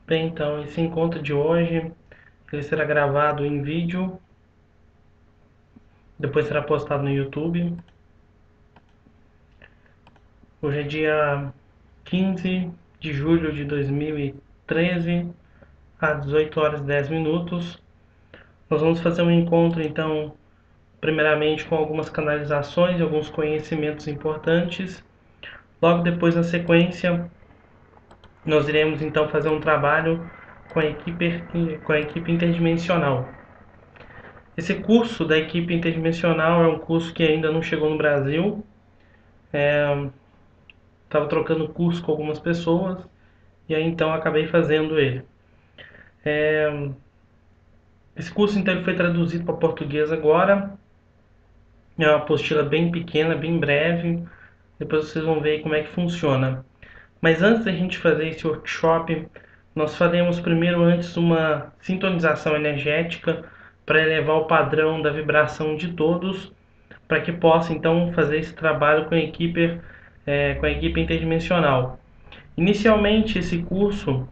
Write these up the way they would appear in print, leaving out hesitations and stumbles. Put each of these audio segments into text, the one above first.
Bem, então, esse encontro de hoje, ele será gravado em vídeo, depois será postado no YouTube. Hoje é dia 15 de julho de 2013, às 18 horas e 10 minutos. Nós vamos fazer um encontro, então, primeiramente com algumas canalizações e alguns conhecimentos importantes. Logo depois, na sequência, nós iremos, então, fazer um trabalho com a equipe interdimensional. Esse curso da equipe interdimensional é um curso que ainda não chegou no Brasil. Estava trocando curso com algumas pessoas e aí então acabei fazendo ele. Esse curso então ele foi traduzido para português agora. É uma apostila bem pequena, bem breve. Depois vocês vão ver como é que funciona. Mas antes da gente fazer esse workshop, nós faremos primeiro antes uma sintonização energética para elevar o padrão da vibração de todos, para que possa então fazer esse trabalho com a equipe interdimensional. Inicialmente, esse curso,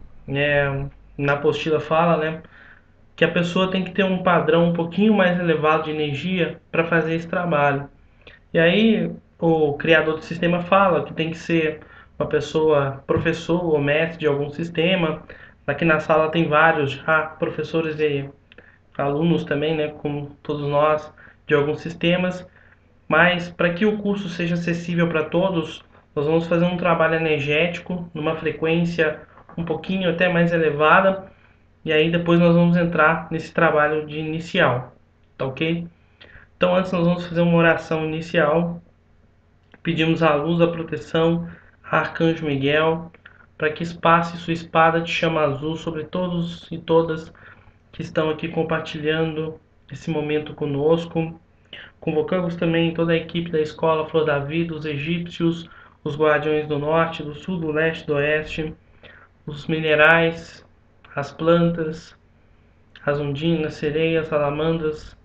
na apostila fala, né, que a pessoa tem que ter um padrão um pouquinho mais elevado de energia para fazer esse trabalho. E aí, o criador do sistema fala que tem que ser uma pessoa professor ou mestre de algum sistema. Aqui na sala tem vários já professores e alunos também, né, como todos nós, de alguns sistemas. Mas para que o curso seja acessível para todos, nós vamos fazer um trabalho energético numa frequência um pouquinho até mais elevada, e aí depois nós vamos entrar nesse trabalho de inicial, tá ok? Então antes nós vamos fazer uma oração inicial, pedimos a luz, a proteção, a Arcanjo Miguel, para que espace sua espada de chama azul sobre todos e todas que estão aqui compartilhando esse momento conosco. Convocamos também toda a equipe da Escola Flor da Vida, os egípcios, os guardiões do norte, do sul, do leste, do oeste, os minerais, as plantas, as ondinas, sereias, salamandras,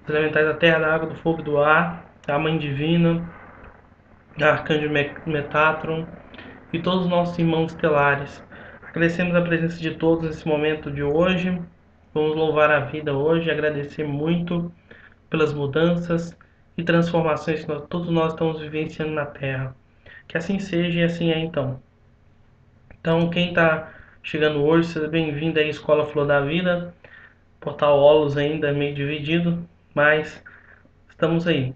os elementais da terra, da água, do fogo e do ar, a Mãe Divina, a Arcanjo Metatron e todos os nossos irmãos estelares. Agradecemos a presença de todos nesse momento de hoje. Vamos louvar a vida hoje, agradecer muito pelas mudanças e transformações que todos nós estamos vivenciando na Terra. Que assim seja e assim é então. Então, quem está chegando hoje, seja bem-vindo à Escola Flor da Vida. Portal Olos ainda é meio dividido, mas estamos aí.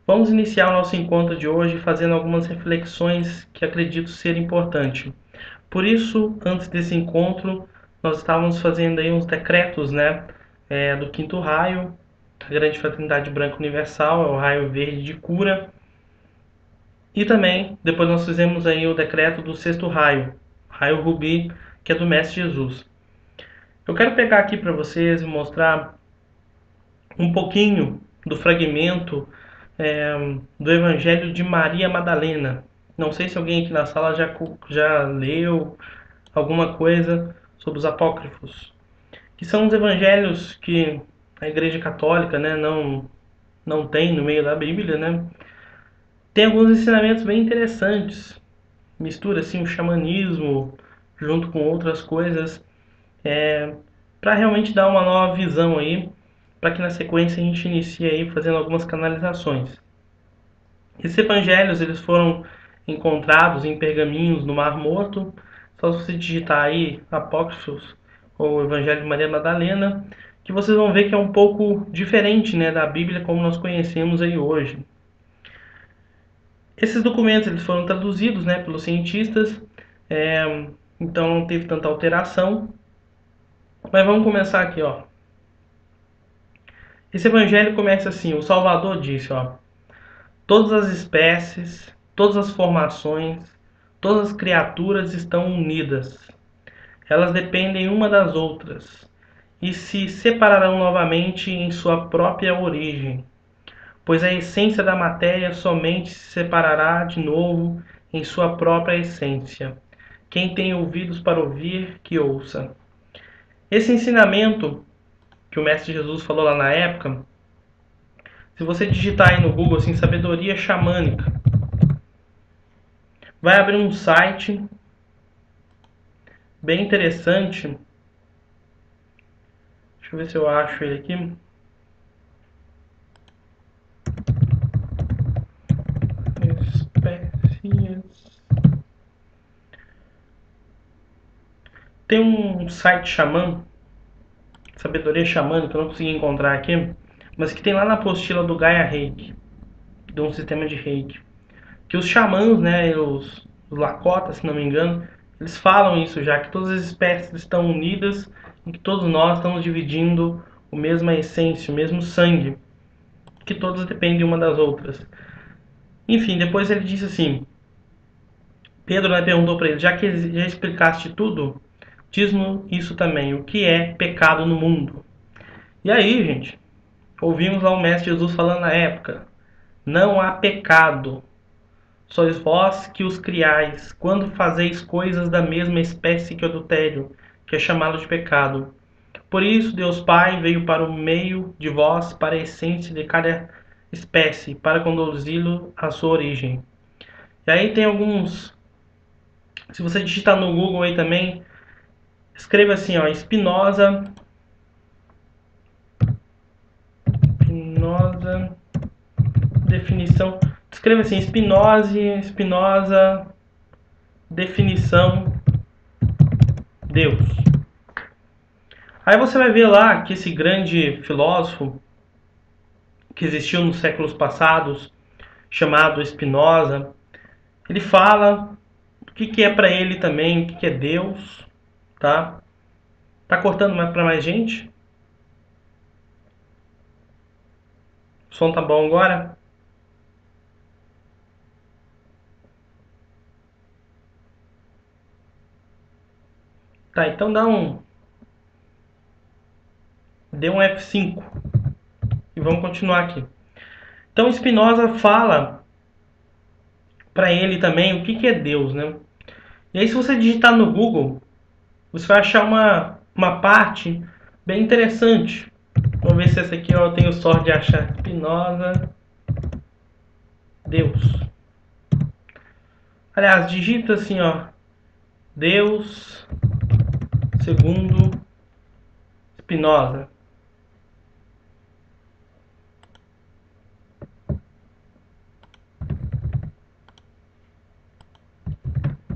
Vamos iniciar o nosso encontro de hoje fazendo algumas reflexões que acredito ser importante. Por isso, antes desse encontro, nós estávamos fazendo aí uns decretos, né, do quinto raio, a grande fraternidade branca universal, é o raio verde de cura. E também, depois nós fizemos aí o decreto do sexto raio, raio rubi, que é do Mestre Jesus. Eu quero pegar aqui para vocês e mostrar um pouquinho do fragmento do Evangelho de Maria Madalena. Não sei se alguém aqui na sala já leu alguma coisa sobre os apócrifos, que são os evangelhos que a Igreja Católica, né, não tem no meio da Bíblia, né? Tem alguns ensinamentos bem interessantes. Mistura assim o xamanismo junto com outras coisas, para realmente dar uma nova visão aí, para que na sequência a gente inicie aí fazendo algumas canalizações. Esses evangelhos eles foram encontrados em pergaminhos no Mar Morto. Só se você digitar aí Apócrifos ou Evangelho de Maria Madalena, que vocês vão ver que é um pouco diferente, né, da Bíblia como nós conhecemos aí hoje. Esses documentos eles foram traduzidos, né, pelos cientistas, então não teve tanta alteração. Mas vamos começar aqui, ó. Esse evangelho começa assim: o Salvador disse, ó: todas as espécies, todas as formações, todas as criaturas estão unidas. Elas dependem uma das outras e se separarão novamente em sua própria origem, pois a essência da matéria somente se separará de novo em sua própria essência. Quem tem ouvidos para ouvir, que ouça. Esse ensinamento que o Mestre Jesus falou lá na época, se você digitar aí no Google assim, sabedoria xamânica, vai abrir um site bem interessante. Deixa eu ver se eu acho ele aqui. Espécies. Tem um site xamã, Sabedoria Xamânica, eu não consegui encontrar aqui, mas que tem lá na apostila do Gaia Reiki, de um sistema de Reiki, que os xamãs, né, os Lakotas, se não me engano, eles falam isso já, que todas as espécies estão unidas e que todos nós estamos dividindo a mesma essência, o mesmo sangue, que todas dependem uma das outras. Enfim, depois ele disse assim, Pedro, né, perguntou para ele, já que já explicaste tudo, diz-nos isso também, o que é pecado no mundo? E aí, gente, ouvimos lá o Mestre Jesus falando na época, não há pecado, sois vós que os criais, quando fazeis coisas da mesma espécie que o adultério, que é chamado de pecado. Por isso, Deus Pai veio para o meio de vós, para a essência de cada espécie, para conduzi-lo à sua origem. E aí tem alguns... Se você digitar no Google aí também, escreva assim, ó, Spinoza, definição. Escreva assim, Spinoza, definição, Deus. Aí você vai ver lá que esse grande filósofo que existiu nos séculos passados, chamado Spinoza, ele fala o que é para ele também, o que é Deus, tá? Tá cortando mais para mais gente? O som tá bom agora? Tá, então dê um F5 e vamos continuar aqui. Então Spinoza fala para ele também o que é Deus, né? E aí se você digitar no Google, você vai achar uma parte bem interessante. Vamos ver se essa aqui eu tenho sorte de achar. Spinoza, Deus. Aliás, digita assim, ó. Deus segundo Spinoza.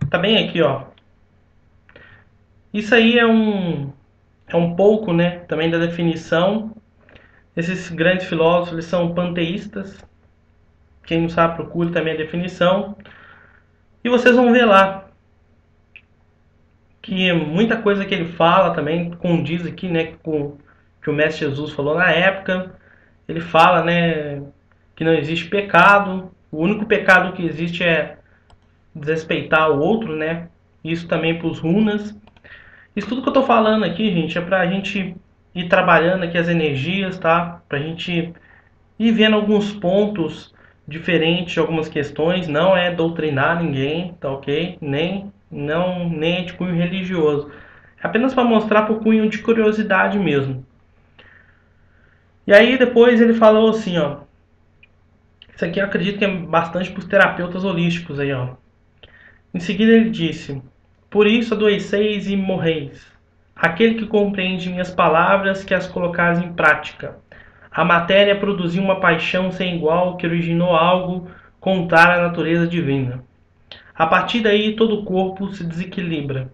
Tá bem aqui, ó. Isso aí é um pouco, né, também da definição. Esses grandes filósofos, eles são panteístas. Quem não sabe, procure também a definição. E vocês vão ver lá que muita coisa que ele fala também condiz aqui, né, com o que o Mestre Jesus falou na época. Ele fala, né, que não existe pecado. O único pecado que existe é desrespeitar o outro, né? Isso também para os runas. Isso tudo que eu estou falando aqui, gente, é para a gente ir trabalhando aqui as energias, tá? Para a gente ir vendo alguns pontos diferentes de algumas questões. Não é doutrinar ninguém, tá ok? Nem é de cunho religioso. É apenas para mostrar por cunho de curiosidade mesmo. E aí depois ele falou assim, ó. Isso aqui eu acredito que é bastante para os terapeutas holísticos aí, ó. Em seguida ele disse: Por isso adoeceis e morreis. Aquele que compreende minhas palavras, que as colocais em prática. A matéria produziu uma paixão sem igual que originou algo contrário à natureza divina. A partir daí todo o corpo se desequilibra.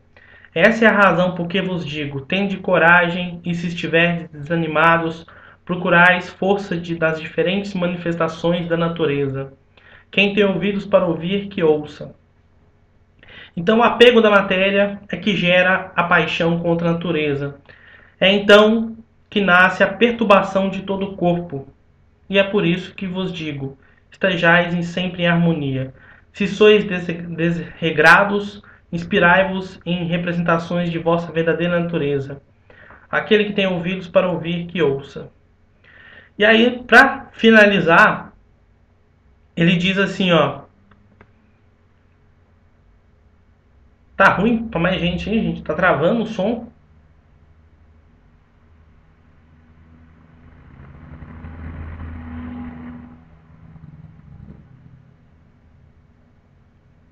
Essa é a razão por que vos digo: tende coragem, e se estiverdes desanimados, procurais força das diferentes manifestações da natureza. Quem tem ouvidos para ouvir, que ouça. Então, o apego da matéria é que gera a paixão contra a natureza. É então que nasce a perturbação de todo o corpo. E é por isso que vos digo: estejais sempre em harmonia. Se sois desregrados, inspirai-vos em representações de vossa verdadeira natureza. Aquele que tem ouvidos para ouvir, que ouça. E aí, para finalizar, ele diz assim, ó. Tá ruim para mais gente, hein, gente? Tá travando o som.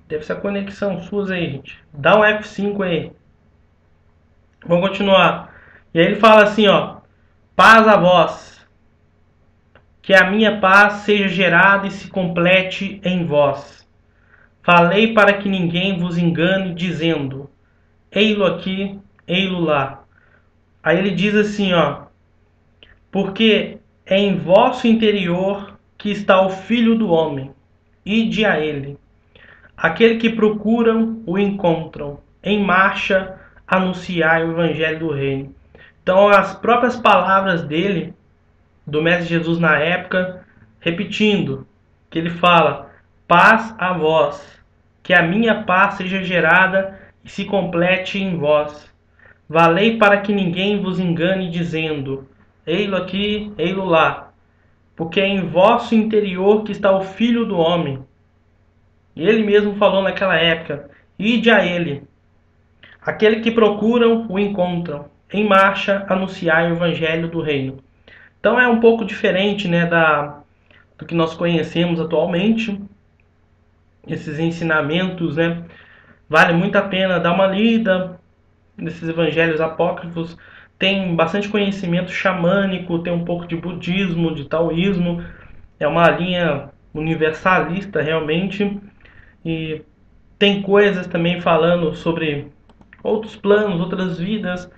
Deve ser a conexão suas aí, gente. Dá um F5 aí. Vamos continuar. E aí ele fala assim, ó: paz a vós, que a minha paz seja gerada e se complete em vós. Falei para que ninguém vos engane, dizendo: ei-lo aqui, ei-lo lá. Aí ele diz assim, ó: porque é em vosso interior que está o Filho do Homem. Ide a ele. Aquele que procuram, o encontram. Em marcha, anunciai o evangelho do reino. Então, as próprias palavras dele, do Mestre Jesus na época, repetindo, que ele fala: paz a vós, que a minha paz seja gerada e se complete em vós. Valei para que ninguém vos engane, dizendo: ei-lo aqui, ei-lo lá, porque é em vosso interior que está o Filho do Homem. E ele mesmo falou naquela época: ide a ele. Aquele que procuram, o encontram. Em marcha, anunciai o evangelho do reino. Então é um pouco diferente, né, do que nós conhecemos atualmente. Esses ensinamentos, né, vale muito a pena dar uma lida nesses evangelhos apócrifos. Tem bastante conhecimento xamânico, tem um pouco de budismo, de taoísmo. É uma linha universalista realmente. E tem coisas também falando sobre outros planos, outras vidas,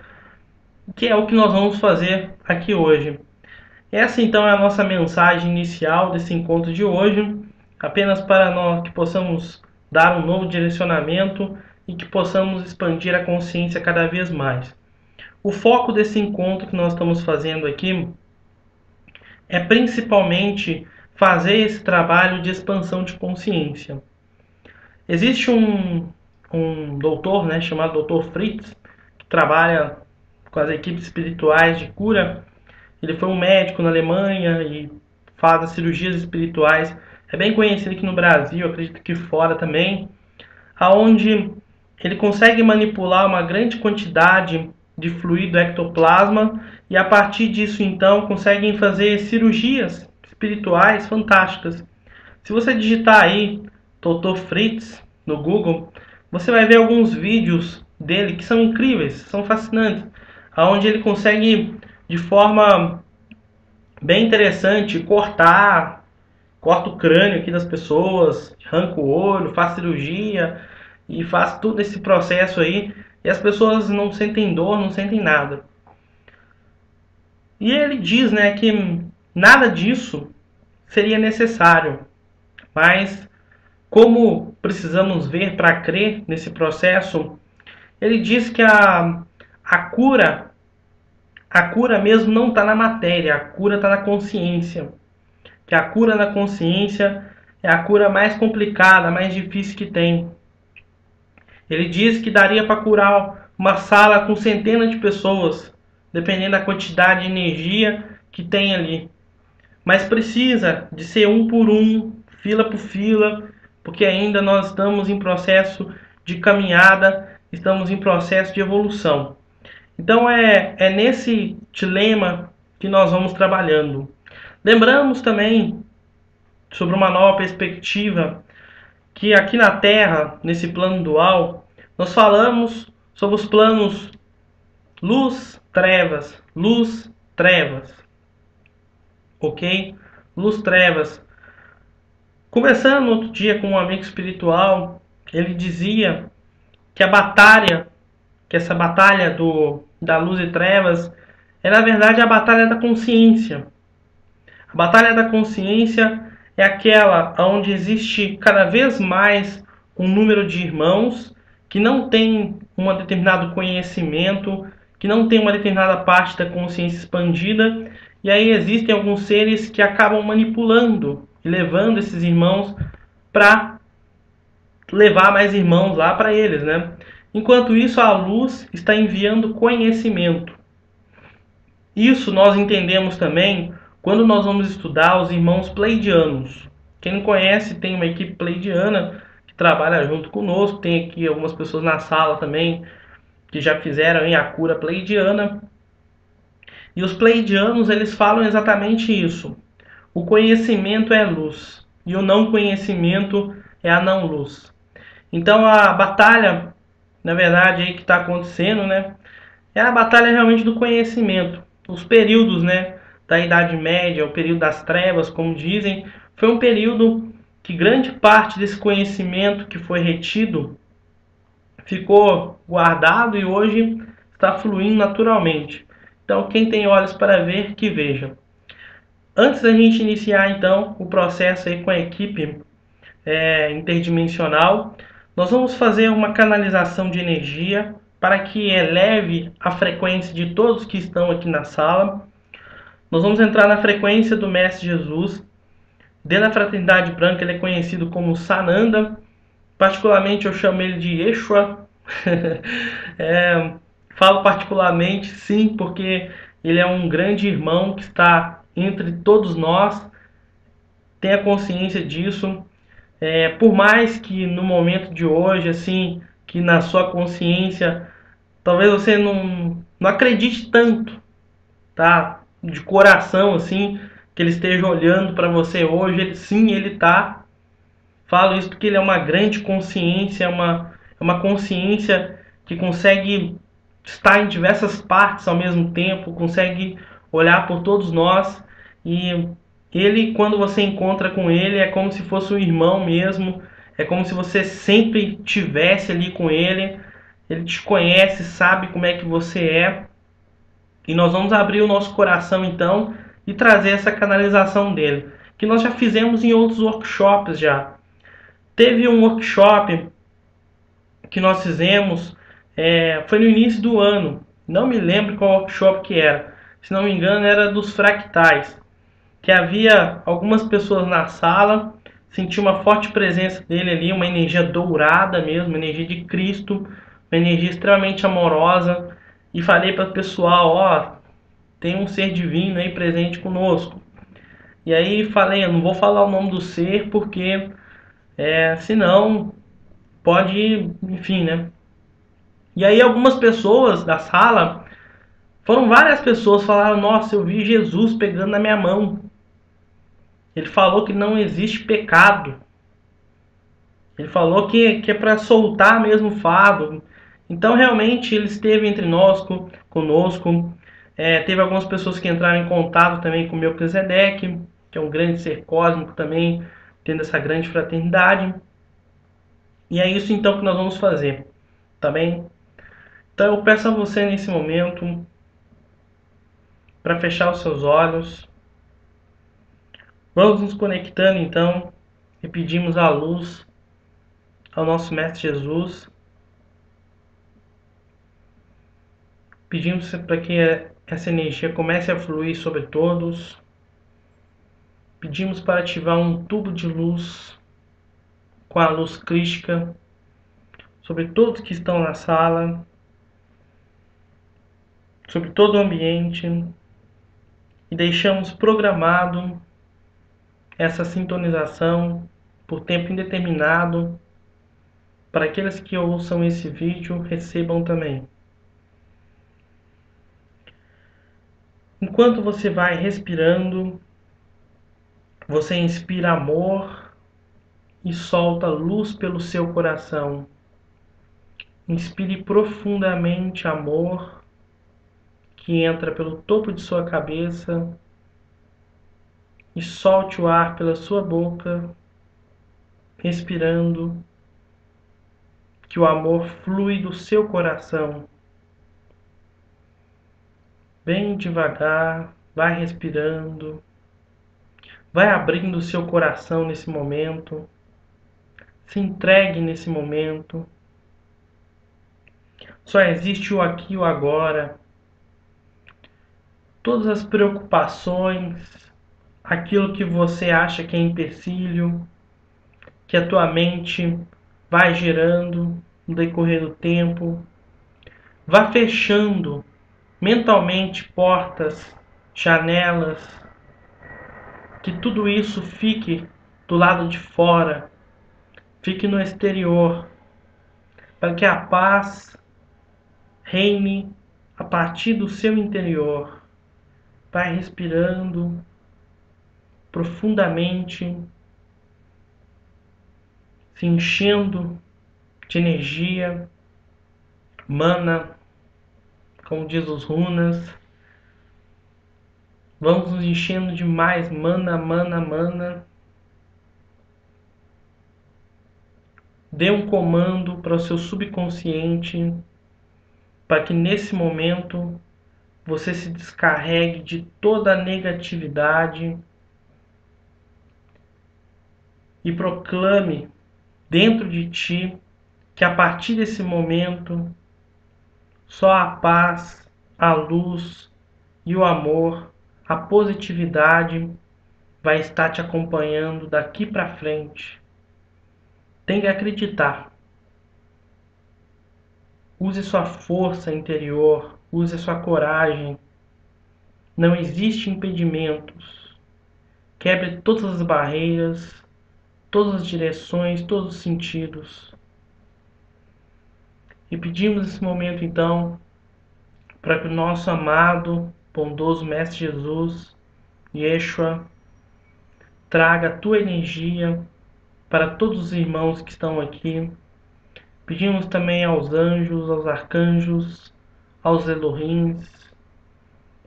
que é o que nós vamos fazer aqui hoje. Essa então é a nossa mensagem inicial desse encontro de hoje, apenas para nós que possamos dar um novo direcionamento e que possamos expandir a consciência cada vez mais. O foco desse encontro que nós estamos fazendo aqui é principalmente fazer esse trabalho de expansão de consciência. Existe um doutor, né, chamado Dr. Fritz, que trabalha com as equipes espirituais de cura. Ele foi um médico na Alemanha e faz as cirurgias espirituais. É bem conhecido aqui no Brasil, acredito que fora também, aonde ele consegue manipular uma grande quantidade de fluido ectoplasma e a partir disso então conseguem fazer cirurgias espirituais fantásticas. Se você digitar aí Dr. Fritz no Google, você vai ver alguns vídeos dele que são incríveis, são fascinantes, aonde ele consegue de forma bem interessante corta o crânio aqui das pessoas, arranca o olho, faz cirurgia e faz todo esse processo aí e as pessoas não sentem dor, não sentem nada. E ele diz, né, que nada disso seria necessário, mas como precisamos ver para crer nesse processo, ele diz que a cura a cura mesmo não está na matéria, a cura está na consciência. Que a cura na consciência é a cura mais complicada, mais difícil que tem. Ele diz que daria para curar uma sala com centenas de pessoas, dependendo da quantidade de energia que tem ali. Mas precisa de ser um por um, fila por fila, porque ainda nós estamos em processo de caminhada, estamos em processo de evolução. Então é nesse dilema que nós vamos trabalhando. Lembramos também sobre uma nova perspectiva que aqui na Terra, nesse plano dual, nós falamos sobre os planos luz, trevas, ok? Luz, trevas. Conversando outro dia com um amigo espiritual, ele dizia que a batalha, que essa batalha da luz e trevas, é na verdade a batalha da consciência. A batalha da consciência é aquela onde existe cada vez mais um número de irmãos que não tem um determinado conhecimento, que não tem uma determinada parte da consciência expandida, e aí existem alguns seres que acabam manipulando e levando esses irmãos para levar mais irmãos lá para eles, né? Enquanto isso, a luz está enviando conhecimento. Isso nós entendemos também quando nós vamos estudar os irmãos pleidianos. Quem não conhece, tem uma equipe pleidiana que trabalha junto conosco. Tem aqui algumas pessoas na sala também que já fizeram a cura pleidiana. E os pleidianos, eles falam exatamente isso. O conhecimento é luz e o não conhecimento é a não luz. Então a batalha, na verdade, aí que está acontecendo, né? Era a batalha realmente do conhecimento. Os períodos, né, da Idade Média, o período das trevas, como dizem, foi um período que grande parte desse conhecimento que foi retido ficou guardado e hoje está fluindo naturalmente. Então, quem tem olhos para ver, que veja. Antes da gente iniciar, então, o processo aí com a equipe interdimensional, nós vamos fazer uma canalização de energia para que eleve a frequência de todos que estão aqui na sala. Nós vamos entrar na frequência do Mestre Jesus. Dentro da Fraternidade Branca, ele é conhecido como Sananda. Particularmente, eu chamo ele de Yeshua. é, Falo particularmente, sim, porque ele é um grande irmão que está entre todos nós. Tenha consciência disso. Por mais que no momento de hoje, assim, que na sua consciência, talvez você não acredite tanto, tá? De coração, assim, que ele esteja olhando para você hoje, sim, ele tá. Falo isso porque ele é uma grande consciência, é uma consciência que consegue estar em diversas partes ao mesmo tempo, consegue olhar por todos nós e ele, quando você encontra com ele, é como se fosse um irmão mesmo, é como se você sempre tivesse ali com ele. Ele te conhece, sabe como é que você é. E nós vamos abrir o nosso coração então e trazer essa canalização dele, que nós já fizemos em outros workshops já. Teve um workshop que nós fizemos, foi no início do ano. Não me lembro qual workshop que era. Se não me engano, era dos fractais. Que havia algumas pessoas na sala, senti uma forte presença dele ali, uma energia dourada mesmo, uma energia de Cristo, uma energia extremamente amorosa. E falei para o pessoal, ó, tem um ser divino aí presente conosco. E aí falei, eu não vou falar o nome do ser porque senão pode, enfim, né? E aí algumas pessoas da sala, foram várias pessoas, falaram, nossa, eu vi Jesus pegando na minha mão. Ele falou que não existe pecado. Ele falou que é para soltar mesmo o fardo. Então realmente ele esteve entre nós, conosco. Teve algumas pessoas que entraram em contato também com o Melquisedeque, que é um grande ser cósmico também, tendo essa grande fraternidade. E é isso então que nós vamos fazer, tá bem? Então eu peço a você nesse momento para fechar os seus olhos. Vamos nos conectando então e pedimos a luz ao nosso Mestre Jesus. Pedimos para que essa energia comece a fluir sobre todos. Pedimos para ativar um tubo de luz com a luz crística sobre todos que estão na sala, sobre todo o ambiente, e deixamos programado essa sintonização por tempo indeterminado para aqueles que ouçam esse vídeo recebam também. Enquanto você vai respirando, você inspira amor e solta luz pelo seu coração. Inspire profundamente amor, que entra pelo topo de sua cabeça, e solte o ar pela sua boca, respirando, que o amor flui do seu coração. Bem devagar, vai respirando, vai abrindo o seu coração nesse momento, se entregue nesse momento. Só existe o aqui e o agora. Todas as preocupações, aquilo que você acha que é empecilho, que a tua mente vai gerando no decorrer do tempo, vá fechando mentalmente portas, janelas, que tudo isso fique do lado de fora, fique no exterior, para que a paz reine a partir do seu interior. Vai respirando profundamente, se enchendo de energia, mana, como diz os runas. Vamos nos enchendo de mais mana, mana, mana. Dê um comando para o seu subconsciente para que nesse momento você se descarregue de toda a negatividade e proclame dentro de ti que a partir desse momento só a paz, a luz e o amor, a positividade vai estar te acompanhando daqui para frente. Tem que acreditar. Use sua força interior, use sua coragem. Não existe impedimentos. Quebre todas as barreiras, todas as direções, todos os sentidos. E pedimos nesse momento então para que o nosso amado, bondoso Mestre Jesus, Yeshua, traga a tua energia para todos os irmãos que estão aqui. Pedimos também aos anjos, aos arcanjos, aos Elohims,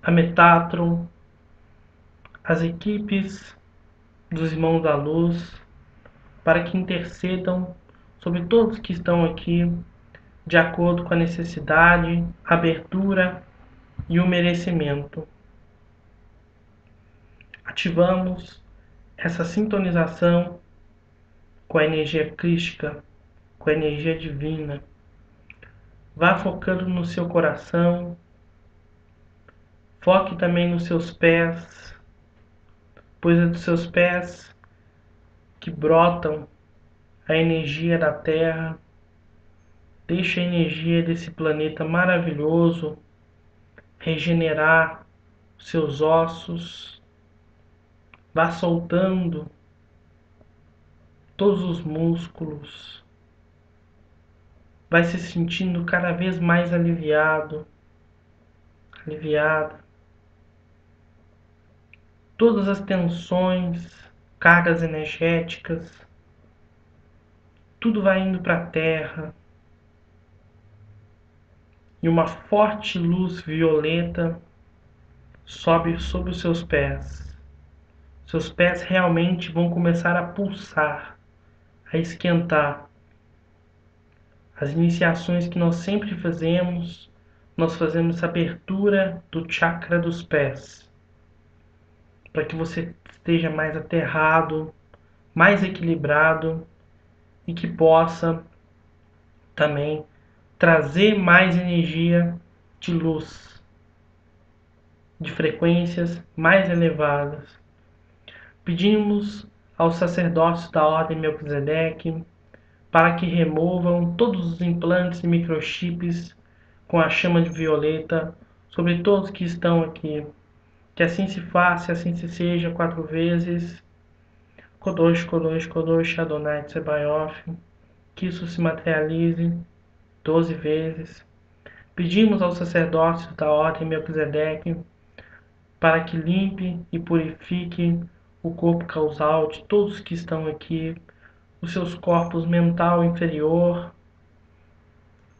a Metatron, as equipes dos irmãos da luz, para que intercedam sobre todos que estão aqui, de acordo com a necessidade, a abertura e o merecimento. Ativamos essa sintonização com a energia crística, com a energia divina. Vá focando no seu coração, foque também nos seus pés, pois é dos seus pés que brotam a energia da Terra. Deixe a energia desse planeta maravilhoso regenerar os seus ossos. Vá soltando todos os músculos. Vai se sentindo cada vez mais aliviado, aliviada. Todas as tensões, cargas energéticas, tudo vai indo para a Terra. E uma forte luz violeta sobe sobre os seus pés. Seus pés realmente vão começar a pulsar, a esquentar. As iniciações que nós sempre fazemos, nós fazemos essa abertura do chakra dos pés, para que você esteja mais aterrado, mais equilibrado e que possa também trazer mais energia de luz, de frequências mais elevadas. Pedimos aos sacerdócios da Ordem Melquisedeque para que removam todos os implantes e microchips com a chama de violeta sobre todos que estão aqui. Que assim se faça, assim se seja 4 vezes. Kodosh, Kodosh, Kodosh, Adonai Tsebaioth. Que isso se materialize 12 vezes. Pedimos aos sacerdócios da Ordem Melquisedeque para que limpe e purifique o corpo causal de todos que estão aqui, os seus corpos mental inferior,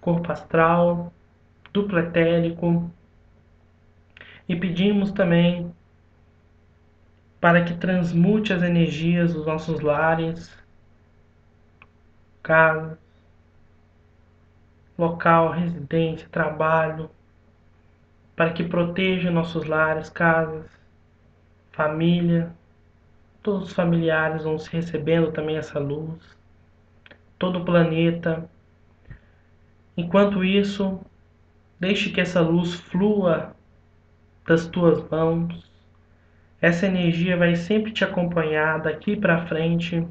corpo astral, duplo etérico, e pedimos também para que transmute as energias dos nossos lares, casa, local, residência, trabalho, para que proteja nossos lares, casas, família. Todos os familiares vão se recebendo também essa luz, todo o planeta. Enquanto isso, deixe que essa luz flua das tuas mãos. Essa energia vai sempre te acompanhar daqui para frente.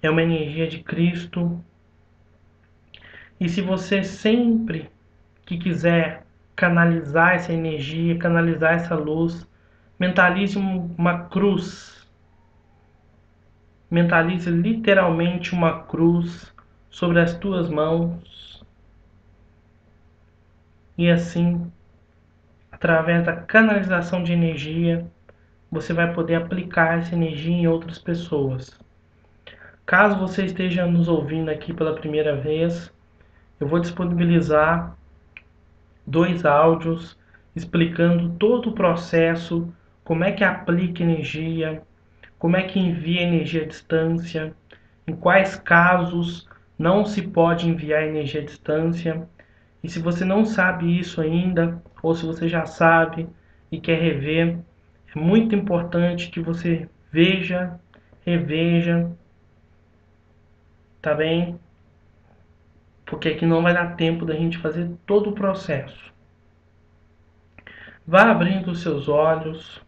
É uma energia de Cristo. E se você sempre que quiser canalizar essa energia, canalizar essa luz, mentalize uma cruz. Mentalize literalmente uma cruz sobre as tuas mãos. E assim, através da canalização de energia, você vai poder aplicar essa energia em outras pessoas. Caso você esteja nos ouvindo aqui pela primeira vez, eu vou disponibilizar 2 áudios explicando todo o processo, como é que aplica energia, como é que envia energia à distância, em quais casos não se pode enviar energia à distância. E se você não sabe isso ainda, ou se você já sabe e quer rever, é muito importante que você veja, reveja, tá bem? Porque aqui não vai dar tempo da gente fazer todo o processo. Vá abrindo os seus olhos.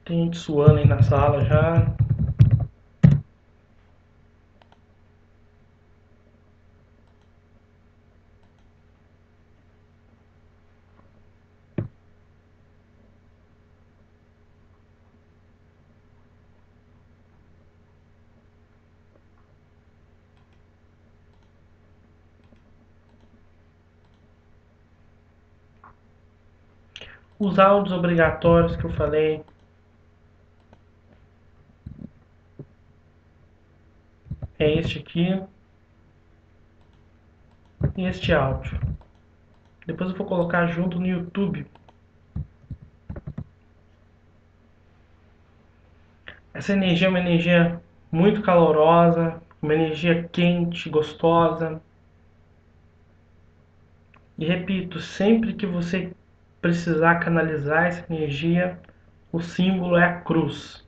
Tem gente suando aí na sala já. Os áudios obrigatórios que eu falei é este aqui e este áudio. Depois eu vou colocar junto no YouTube. Essa energia é uma energia muito calorosa, uma energia quente, gostosa. E repito, sempre que você precisar canalizar essa energia, o símbolo é a cruz.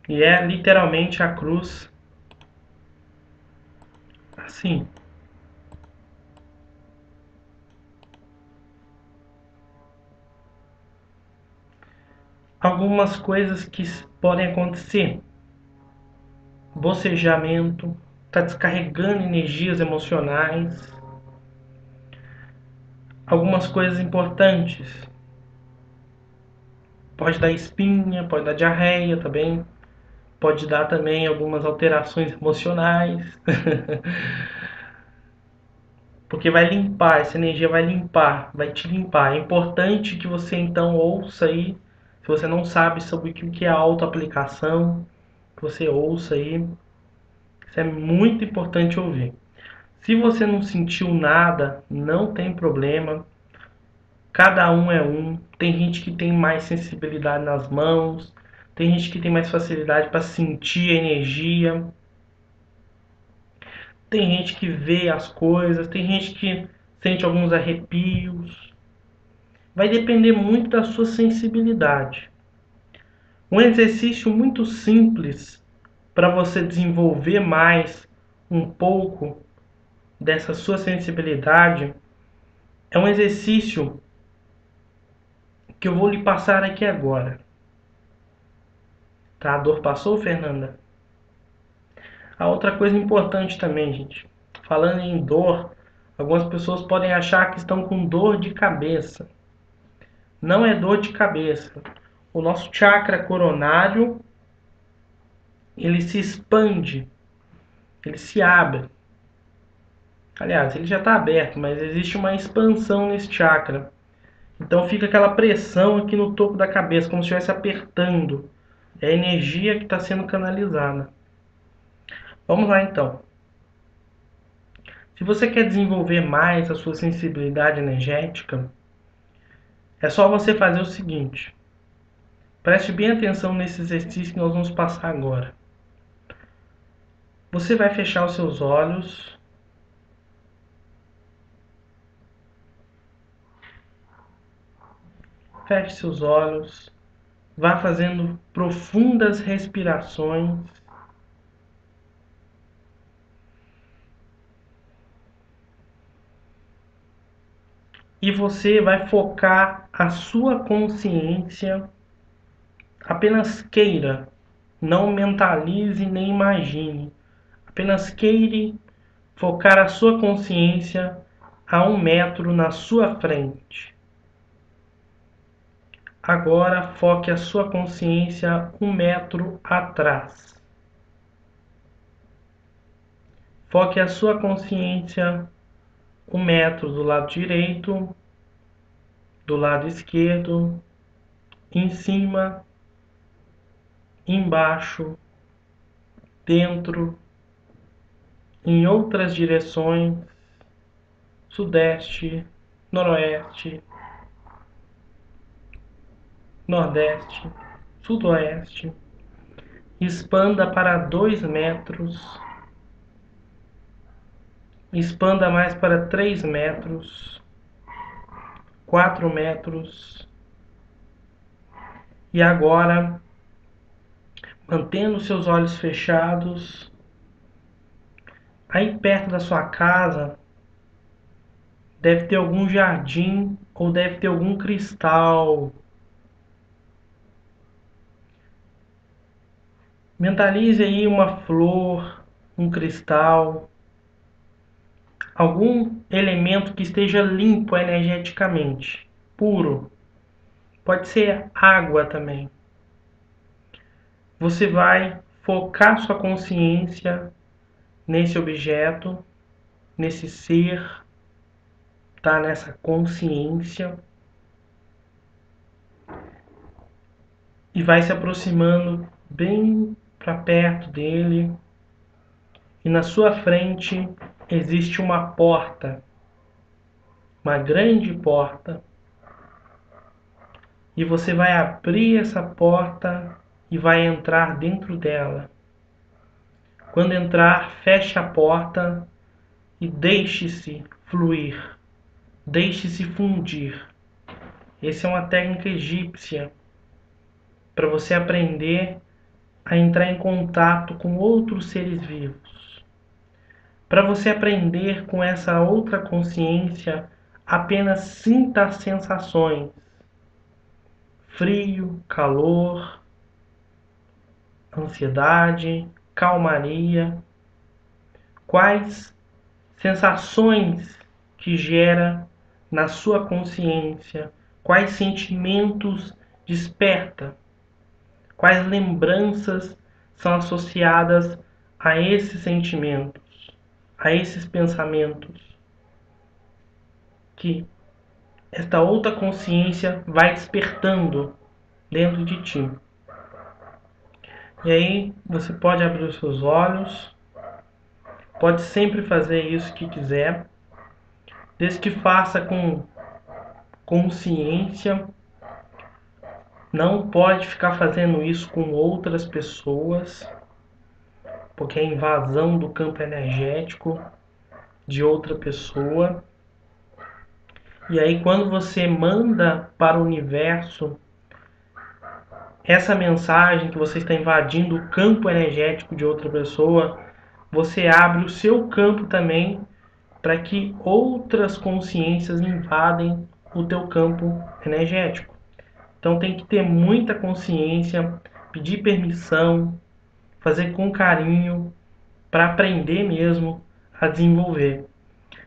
E é literalmente a cruz assim. Algumas coisas que podem acontecer. Bocejamento, está descarregando energias emocionais. Algumas coisas importantes. Pode dar espinha, pode dar diarreia também. Pode dar também algumas alterações emocionais. Porque vai limpar, essa energia vai limpar, vai te limpar. É importante que você então ouça aí, se você não sabe sobre o que é autoaplicação, que você ouça aí. Isso é muito importante ouvir. Se você não sentiu nada, não tem problema. Cada um é um. Tem gente que tem mais sensibilidade nas mãos, tem gente que tem mais facilidade para sentir a energia. Tem gente que vê as coisas, tem gente que sente alguns arrepios. Vai depender muito da sua sensibilidade. Um exercício muito simples para você desenvolver mais um pouco dessa sua sensibilidade é um exercício que eu vou lhe passar aqui agora. Tá? A dor passou, Fernanda? A outra coisa importante também, gente. Falando em dor, algumas pessoas podem achar que estão com dor de cabeça. Não é dor de cabeça. O nosso chakra coronário, ele se expande, ele se abre. Aliás, ele já está aberto, mas existe uma expansão nesse chakra. Então fica aquela pressão aqui no topo da cabeça, como se estivesse apertando. É a energia que está sendo canalizada. Vamos lá então. Se você quer desenvolver mais a sua sensibilidade energética, é só você fazer o seguinte. Preste bem atenção nesse exercício que nós vamos passar agora. Você vai fechar os seus olhos. Feche seus olhos. Vá fazendo profundas respirações. E você vai focar a sua consciência. Apenas queira, não mentalize nem imagine. Apenas queire focar a sua consciência a 1 metro na sua frente. Agora foque a sua consciência 1 metro atrás. Foque a sua consciência 1 metro do lado direito, do lado esquerdo, em cima, embaixo, dentro, em outras direções, sudeste, noroeste, nordeste, sudoeste. Expanda para 2 metros, expanda mais para 3 metros, 4 metros. E agora, mantendo seus olhos fechados, aí perto da sua casa deve ter algum jardim ou deve ter algum cristal. Mentalize aí uma flor, um cristal, algum elemento que esteja limpo energeticamente, puro. Pode ser água também. Você vai focar sua consciência nesse objeto, nesse ser, tá? Nessa consciência. E vai se aproximando bem para perto dele. E na sua frente existe uma porta, uma grande porta. E você vai abrir essa porta e vai entrar dentro dela. Quando entrar, feche a porta e deixe-se fluir, deixe-se fundir. Essa é uma técnica egípcia para você aprender a entrar em contato com outros seres vivos. Para você aprender com essa outra consciência, apenas sinta as sensações: frio, calor, ansiedade, calmaria. Quais sensações que gera na sua consciência? Quais sentimentos desperta? Quais lembranças são associadas a esses sentimentos, a esses pensamentos que esta outra consciência vai despertando dentro de ti? E aí você pode abrir os seus olhos, pode sempre fazer isso que quiser, desde que faça com consciência. Não pode ficar fazendo isso com outras pessoas, porque é invasão do campo energético de outra pessoa. E aí quando você manda para o universo essa mensagem que você está invadindo o campo energético de outra pessoa, você abre o seu campo também para que outras consciências invadem o teu campo energético. Então tem que ter muita consciência, pedir permissão, fazer com carinho para aprender mesmo a desenvolver.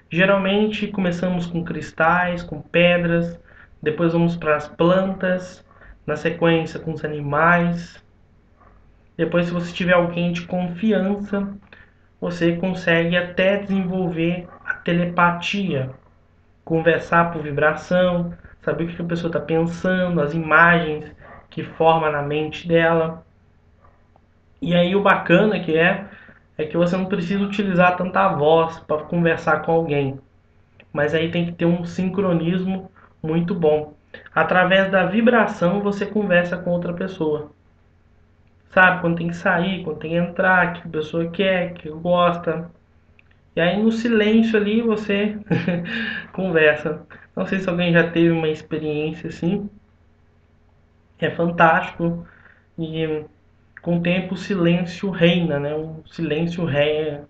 Geralmente começamos com cristais, com pedras, depois vamos para as plantas, na sequência com os animais. Depois, se você tiver alguém de confiança, você consegue até desenvolver a telepatia, conversar por vibração, saber o que a pessoa está pensando, as imagens que forma na mente dela. E aí o bacana é que você não precisa utilizar tanta voz para conversar com alguém, mas aí tem que ter um sincronismo muito bom. Através da vibração você conversa com outra pessoa. Sabe quando tem que sair, quando tem que entrar, que a pessoa quer, que gosta. E aí no silêncio ali você conversa. Não sei se alguém já teve uma experiência assim. É fantástico. E com o tempo o silêncio reina, né? O silêncio reina.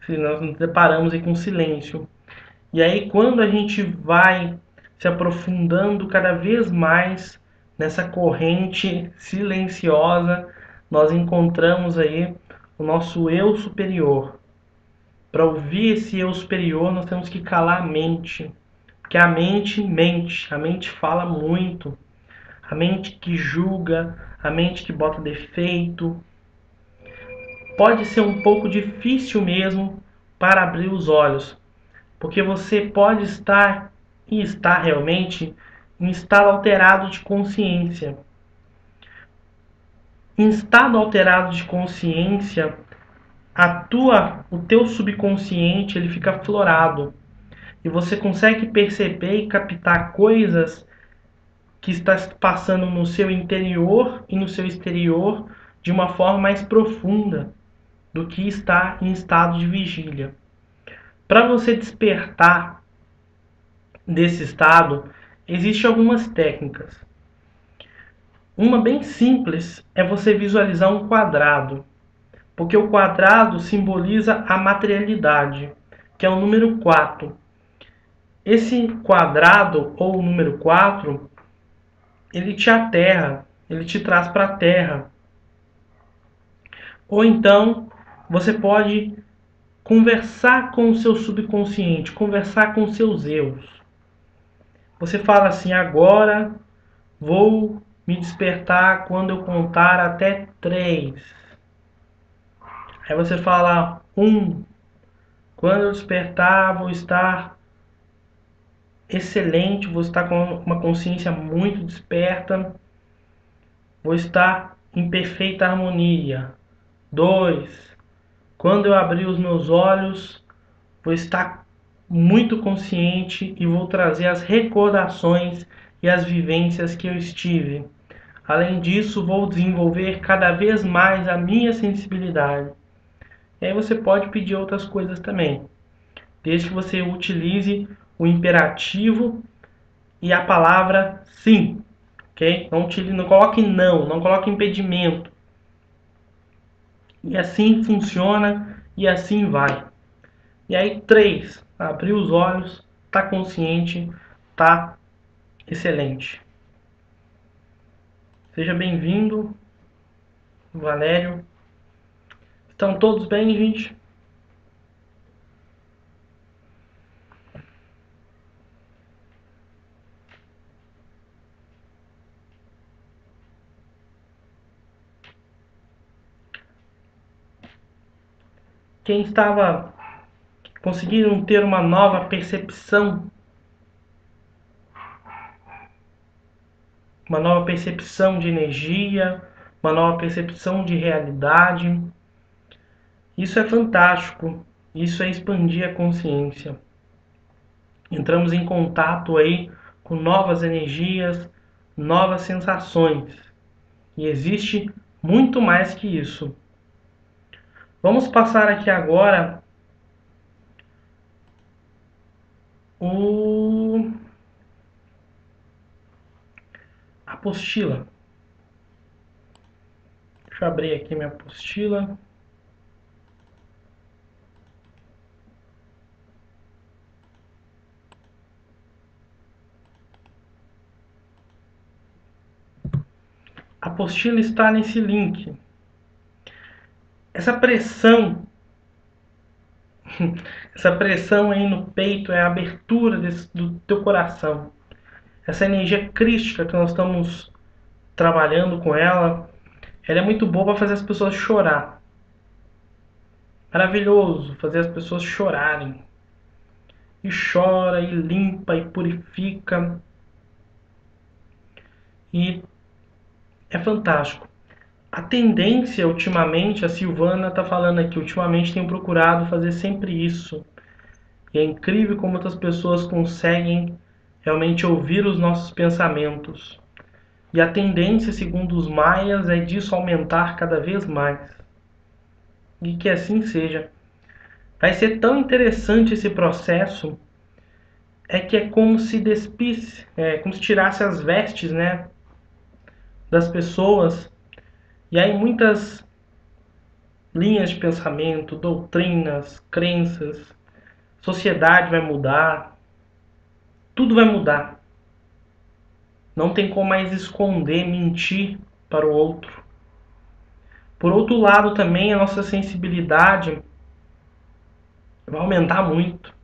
Nós nos deparamos aí com silêncio. E aí quando a gente vai se aprofundando cada vez mais nessa corrente silenciosa, nós encontramos aí o nosso eu superior. Para ouvir esse eu superior, nós temos que calar a mente, porque a mente mente, a mente fala muito, a mente que julga, a mente que bota defeito. Pode ser um pouco difícil mesmo para abrir os olhos, porque você pode estar e está realmente em estado alterado de consciência. Em estado alterado de consciência, o teu subconsciente ele fica aflorado e você consegue perceber e captar coisas que está passando no seu interior e no seu exterior de uma forma mais profunda do que está em estado de vigília. Para você despertar desse estado, existem algumas técnicas. Uma bem simples é você visualizar um quadrado, porque o quadrado simboliza a materialidade, que é o número 4. Esse quadrado, ou o número 4, ele te aterra, ele te traz para a terra. Ou então, você pode conversar com o seu subconsciente, conversar com seus eus. Você fala assim: agora vou me despertar quando eu contar até 3. Aí você fala: 1. Quando eu despertar, vou estar excelente, vou estar com uma consciência muito desperta, vou estar em perfeita harmonia. 2. Quando eu abrir os meus olhos, vou estar muito consciente e vou trazer as recordações e as vivências que eu estive. Além disso, vou desenvolver cada vez mais a minha sensibilidade. E aí você pode pedir outras coisas também, desde que você utilize o imperativo e a palavra sim, ok? Não coloque não, não coloque impedimento. E assim funciona e assim vai. E aí, 3, abrir os olhos, tá consciente, tá excelente. Seja bem-vindo, Valério. Estão todos bem, gente? Quem estava conseguindo ter uma nova percepção de energia, uma nova percepção de realidade. Isso é fantástico. Isso é expandir a consciência. Entramos em contato aí com novas energias, novas sensações. E existe muito mais que isso. Vamos passar aqui agora a apostila. Deixa eu abrir aqui minha apostila. A apostila está nesse link. Essa pressão, essa pressão aí no peito é a abertura do teu coração. Essa energia crística que nós estamos trabalhando com ela, ela é muito boa para fazer as pessoas chorar. Maravilhoso fazer as pessoas chorarem. E chora, e limpa, e purifica. E é fantástico. A tendência, ultimamente, a Silvana está falando aqui, ultimamente tenho procurado fazer sempre isso. E é incrível como outras pessoas conseguem realmente ouvir os nossos pensamentos. E a tendência, segundo os maias, é disso aumentar cada vez mais. E que assim seja. Vai ser tão interessante esse processo, é que é como se despisse, como se tirasse as vestes, né, das pessoas. E aí muitas linhas de pensamento, doutrinas, crenças, sociedade vai mudar, tudo vai mudar. Não tem como mais esconder, mentir para o outro. Por outro lado, também a nossa sensibilidade vai aumentar muito.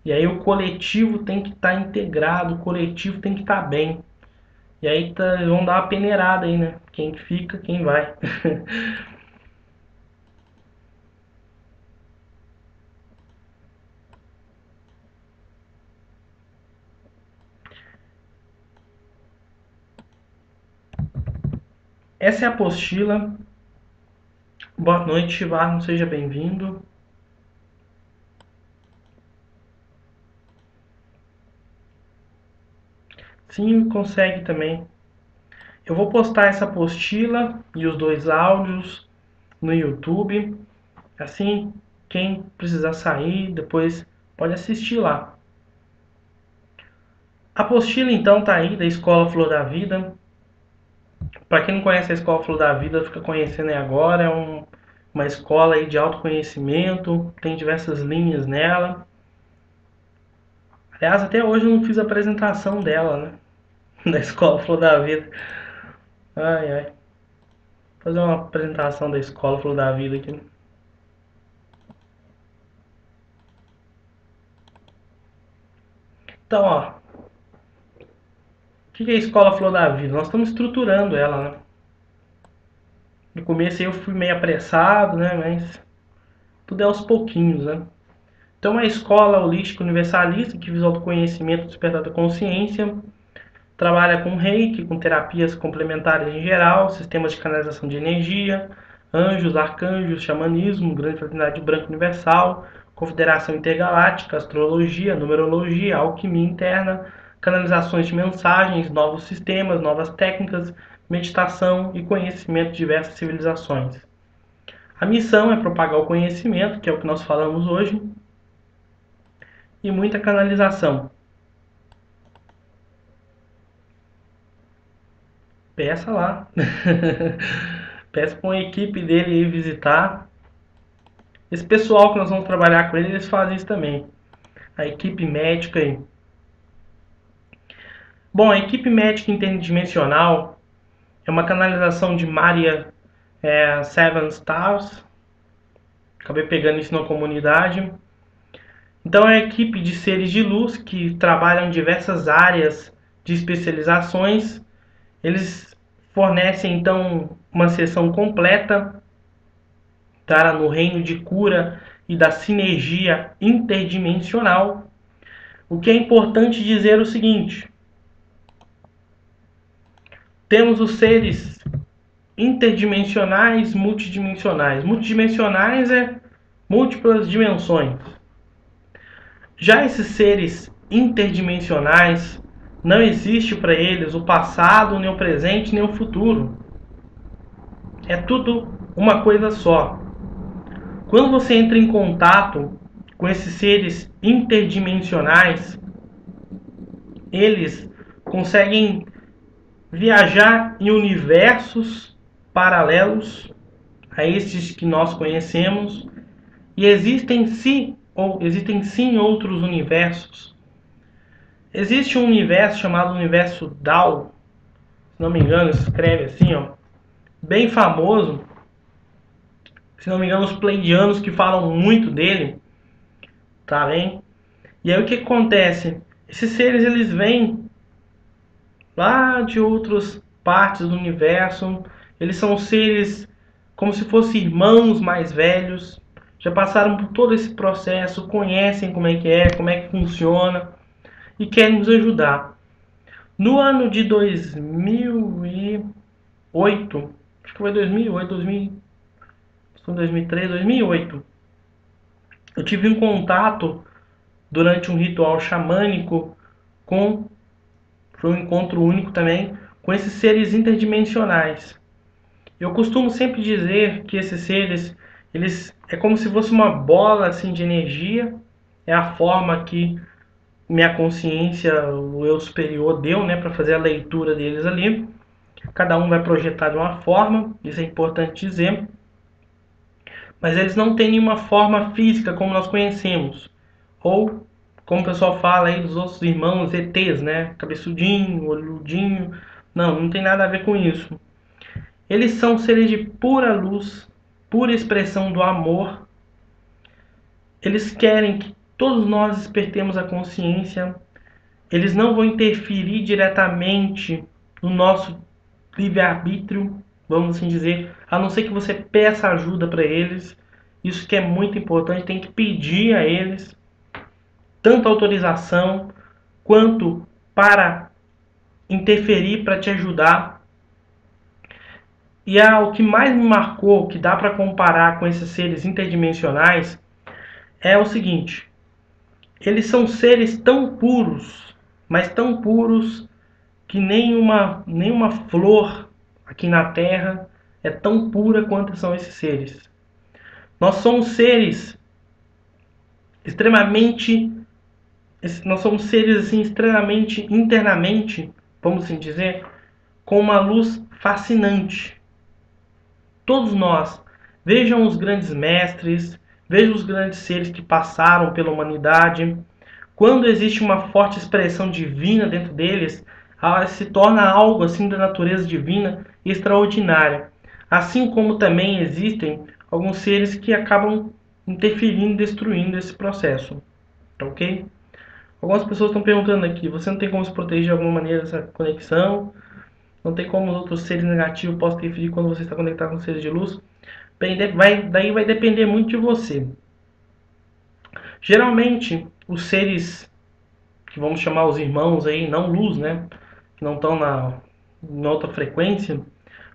E aí o coletivo tem que estar integrado, o coletivo tem que estar bem. E aí vão dar uma peneirada aí, né? Quem fica, quem vai. Essa é a apostila. Boa noite, Chivarno, seja bem-vindo. Sim, consegue também. Eu vou postar essa apostila e os dois áudios no YouTube. Assim, quem precisar sair, depois pode assistir lá. A apostila então tá aí da Escola Flor da Vida. Para quem não conhece a Escola Flor da Vida, fica conhecendo aí agora. É uma escola aí de autoconhecimento, tem diversas linhas nela. Aliás, até hoje eu não fiz a apresentação dela, né? Da Escola Flor da Vida. Ai, ai. Vou fazer uma apresentação da Escola Flor da Vida aqui. Então, ó, o que é a Escola Flor da Vida? Nós estamos estruturando ela, né? No começo eu fui meio apressado, né? Mas tudo é aos pouquinhos, né? Então, é uma escola holística universalista que visa o autoconhecimento e despertar da consciência. Trabalha com reiki, com terapias complementares em geral, sistemas de canalização de energia, anjos, arcanjos, xamanismo, grande fraternidade branca universal, confederação intergaláctica, astrologia, numerologia, alquimia interna, canalizações de mensagens, novos sistemas, novas técnicas, meditação e conhecimento de diversas civilizações. A missão é propagar o conhecimento, que é o que nós falamos hoje, e muita canalização. Peça lá. Peça para uma equipe dele ir visitar. Esse pessoal que nós vamos trabalhar com ele, eles fazem isso também. A equipe médica aí. Bom, a equipe médica interdimensional é uma canalização de Maria Seven Stars. Acabei pegando isso na comunidade. Então é uma equipe de seres de luz que trabalham em diversas áreas de especializações. Eles fornecem então uma sessão completa, tá, no reino de cura e da sinergia interdimensional. O que é importante dizer é o seguinte: temos os seres interdimensionais, multidimensionais. Multidimensionais é múltiplas dimensões. Já esses seres interdimensionais, não existe para eles o passado, nem o presente, nem o futuro. É tudo uma coisa só. Quando você entra em contato com esses seres interdimensionais, eles conseguem viajar em universos paralelos a estes que nós conhecemos, e existem sim outros universos. Existe um universo chamado universo Dao, se não me engano, escreve assim, ó, bem famoso. Se não me engano, os pleidianos que falam muito dele, tá bem? E aí o que acontece? Esses seres eles vêm lá de outras partes do universo. Eles são seres como se fossem irmãos mais velhos, já passaram por todo esse processo, conhecem como é que funciona e querem nos ajudar. No ano de 2008, acho que foi 2008, 2003, 2008, eu tive um contato durante um ritual xamânico com, foi um encontro único também, com esses seres interdimensionais. Eu costumo sempre dizer que esses seres, eles é como se fosse uma bola assim de energia, é a forma que minha consciência, o eu superior deu, né, para fazer a leitura deles ali. Cada um vai projetar de uma forma, isso é importante dizer, mas eles não têm nenhuma forma física como nós conhecemos, ou como o pessoal fala aí dos outros irmãos ETs, né, cabeçudinho, olhudinho, não tem nada a ver com isso. Eles são seres de pura luz, pura expressão do amor. Eles querem que todos nós despertemos a consciência. Eles não vão interferir diretamente no nosso livre-arbítrio, vamos assim dizer, a não ser que você peça ajuda para eles. Isso que é muito importante, tem que pedir a eles tanto autorização quanto para interferir, para te ajudar. o que mais me marcou, que dá para comparar com esses seres interdimensionais, é o seguinte: eles são seres tão puros, mas tão puros que nenhuma flor aqui na Terra é tão pura quanto são esses seres. Nós somos seres extremamente, nós somos seres assim extremamente internamente, vamos assim dizer, com uma luz fascinante. Todos nós, vejam os grandes mestres, vejam os grandes seres que passaram pela humanidade. Quando existe uma forte expressão divina dentro deles, ela se torna algo assim da natureza divina extraordinária. Assim como também existem alguns seres que acabam interferindo, destruindo esse processo. Tá ok? Algumas pessoas estão perguntando aqui, você não tem como se proteger de alguma maneira dessa conexão? Não tem como os outros seres negativos possam interferir quando você está conectado com os seres de luz? Bem, daí vai depender muito de você. Geralmente, os seres que vamos chamar os irmãos aí, não luz, né? Que não estão em outra frequência,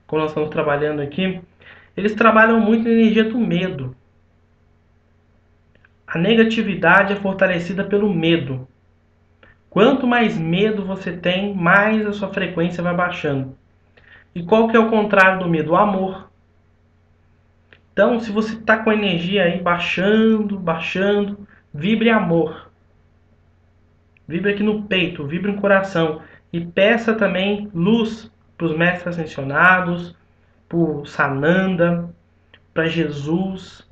como nós estamos trabalhando aqui, eles trabalham muito na energia do medo. A negatividade é fortalecida pelo medo. Quanto mais medo você tem, mais a sua frequência vai baixando. E qual que é o contrário do medo? O amor. Então, se você está com a energia aí baixando, vibre amor. Vibre aqui no peito, vibre no coração. E peça também luz para os mestres ascensionados, para o Sananda, para Jesus,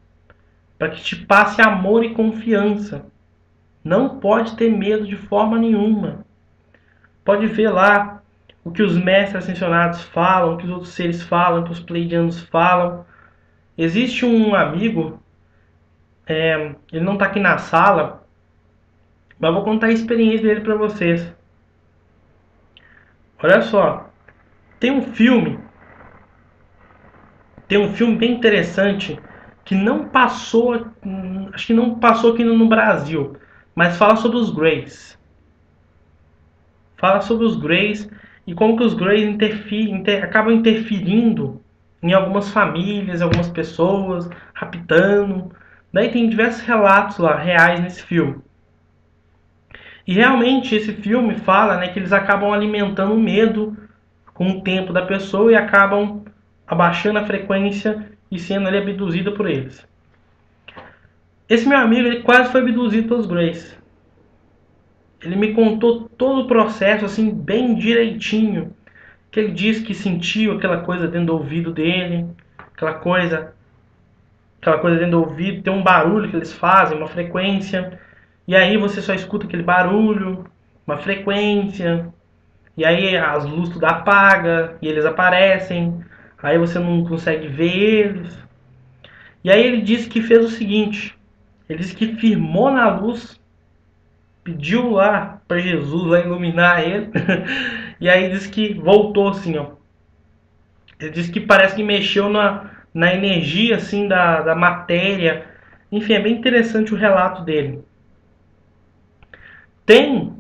para que te passe amor e confiança. Não pode ter medo de forma nenhuma. Pode ver lá o que os mestres ascensionados falam, o que os outros seres falam, o que os pleiadianos falam. Existe um amigo, ele não está aqui na sala, mas eu vou contar a experiência dele para vocês. Olha só, tem um filme bem interessante que não passou, acho que não passou aqui no Brasil, mas fala sobre os Greys. Fala sobre os Greys e como que os Greys acabam interferindo em algumas famílias, algumas pessoas, raptando. Daí tem diversos relatos lá, reais nesse filme. E realmente esse filme fala, né, que eles acabam alimentando o medo com o tempo da pessoa e acabam abaixando a frequência e sendo ali abduzida por eles. Esse meu amigo, ele quase foi abduzido pelos Greys. Ele me contou todo o processo assim bem direitinho, que ele disse que sentiu aquela coisa dentro do ouvido dele, aquela coisa dentro do ouvido, tem um barulho que eles fazem, uma frequência, e aí você só escuta aquele barulho, uma frequência, e aí as luzes tudo apaga e eles aparecem, aí você não consegue ver eles. E aí ele disse que fez o seguinte, ele disse que firmou na luz, pediu lá para Jesus lá iluminar ele, e aí disse que voltou assim, ó. Ele disse que parece que mexeu na energia assim da matéria. Enfim, é bem interessante o relato dele. Tem,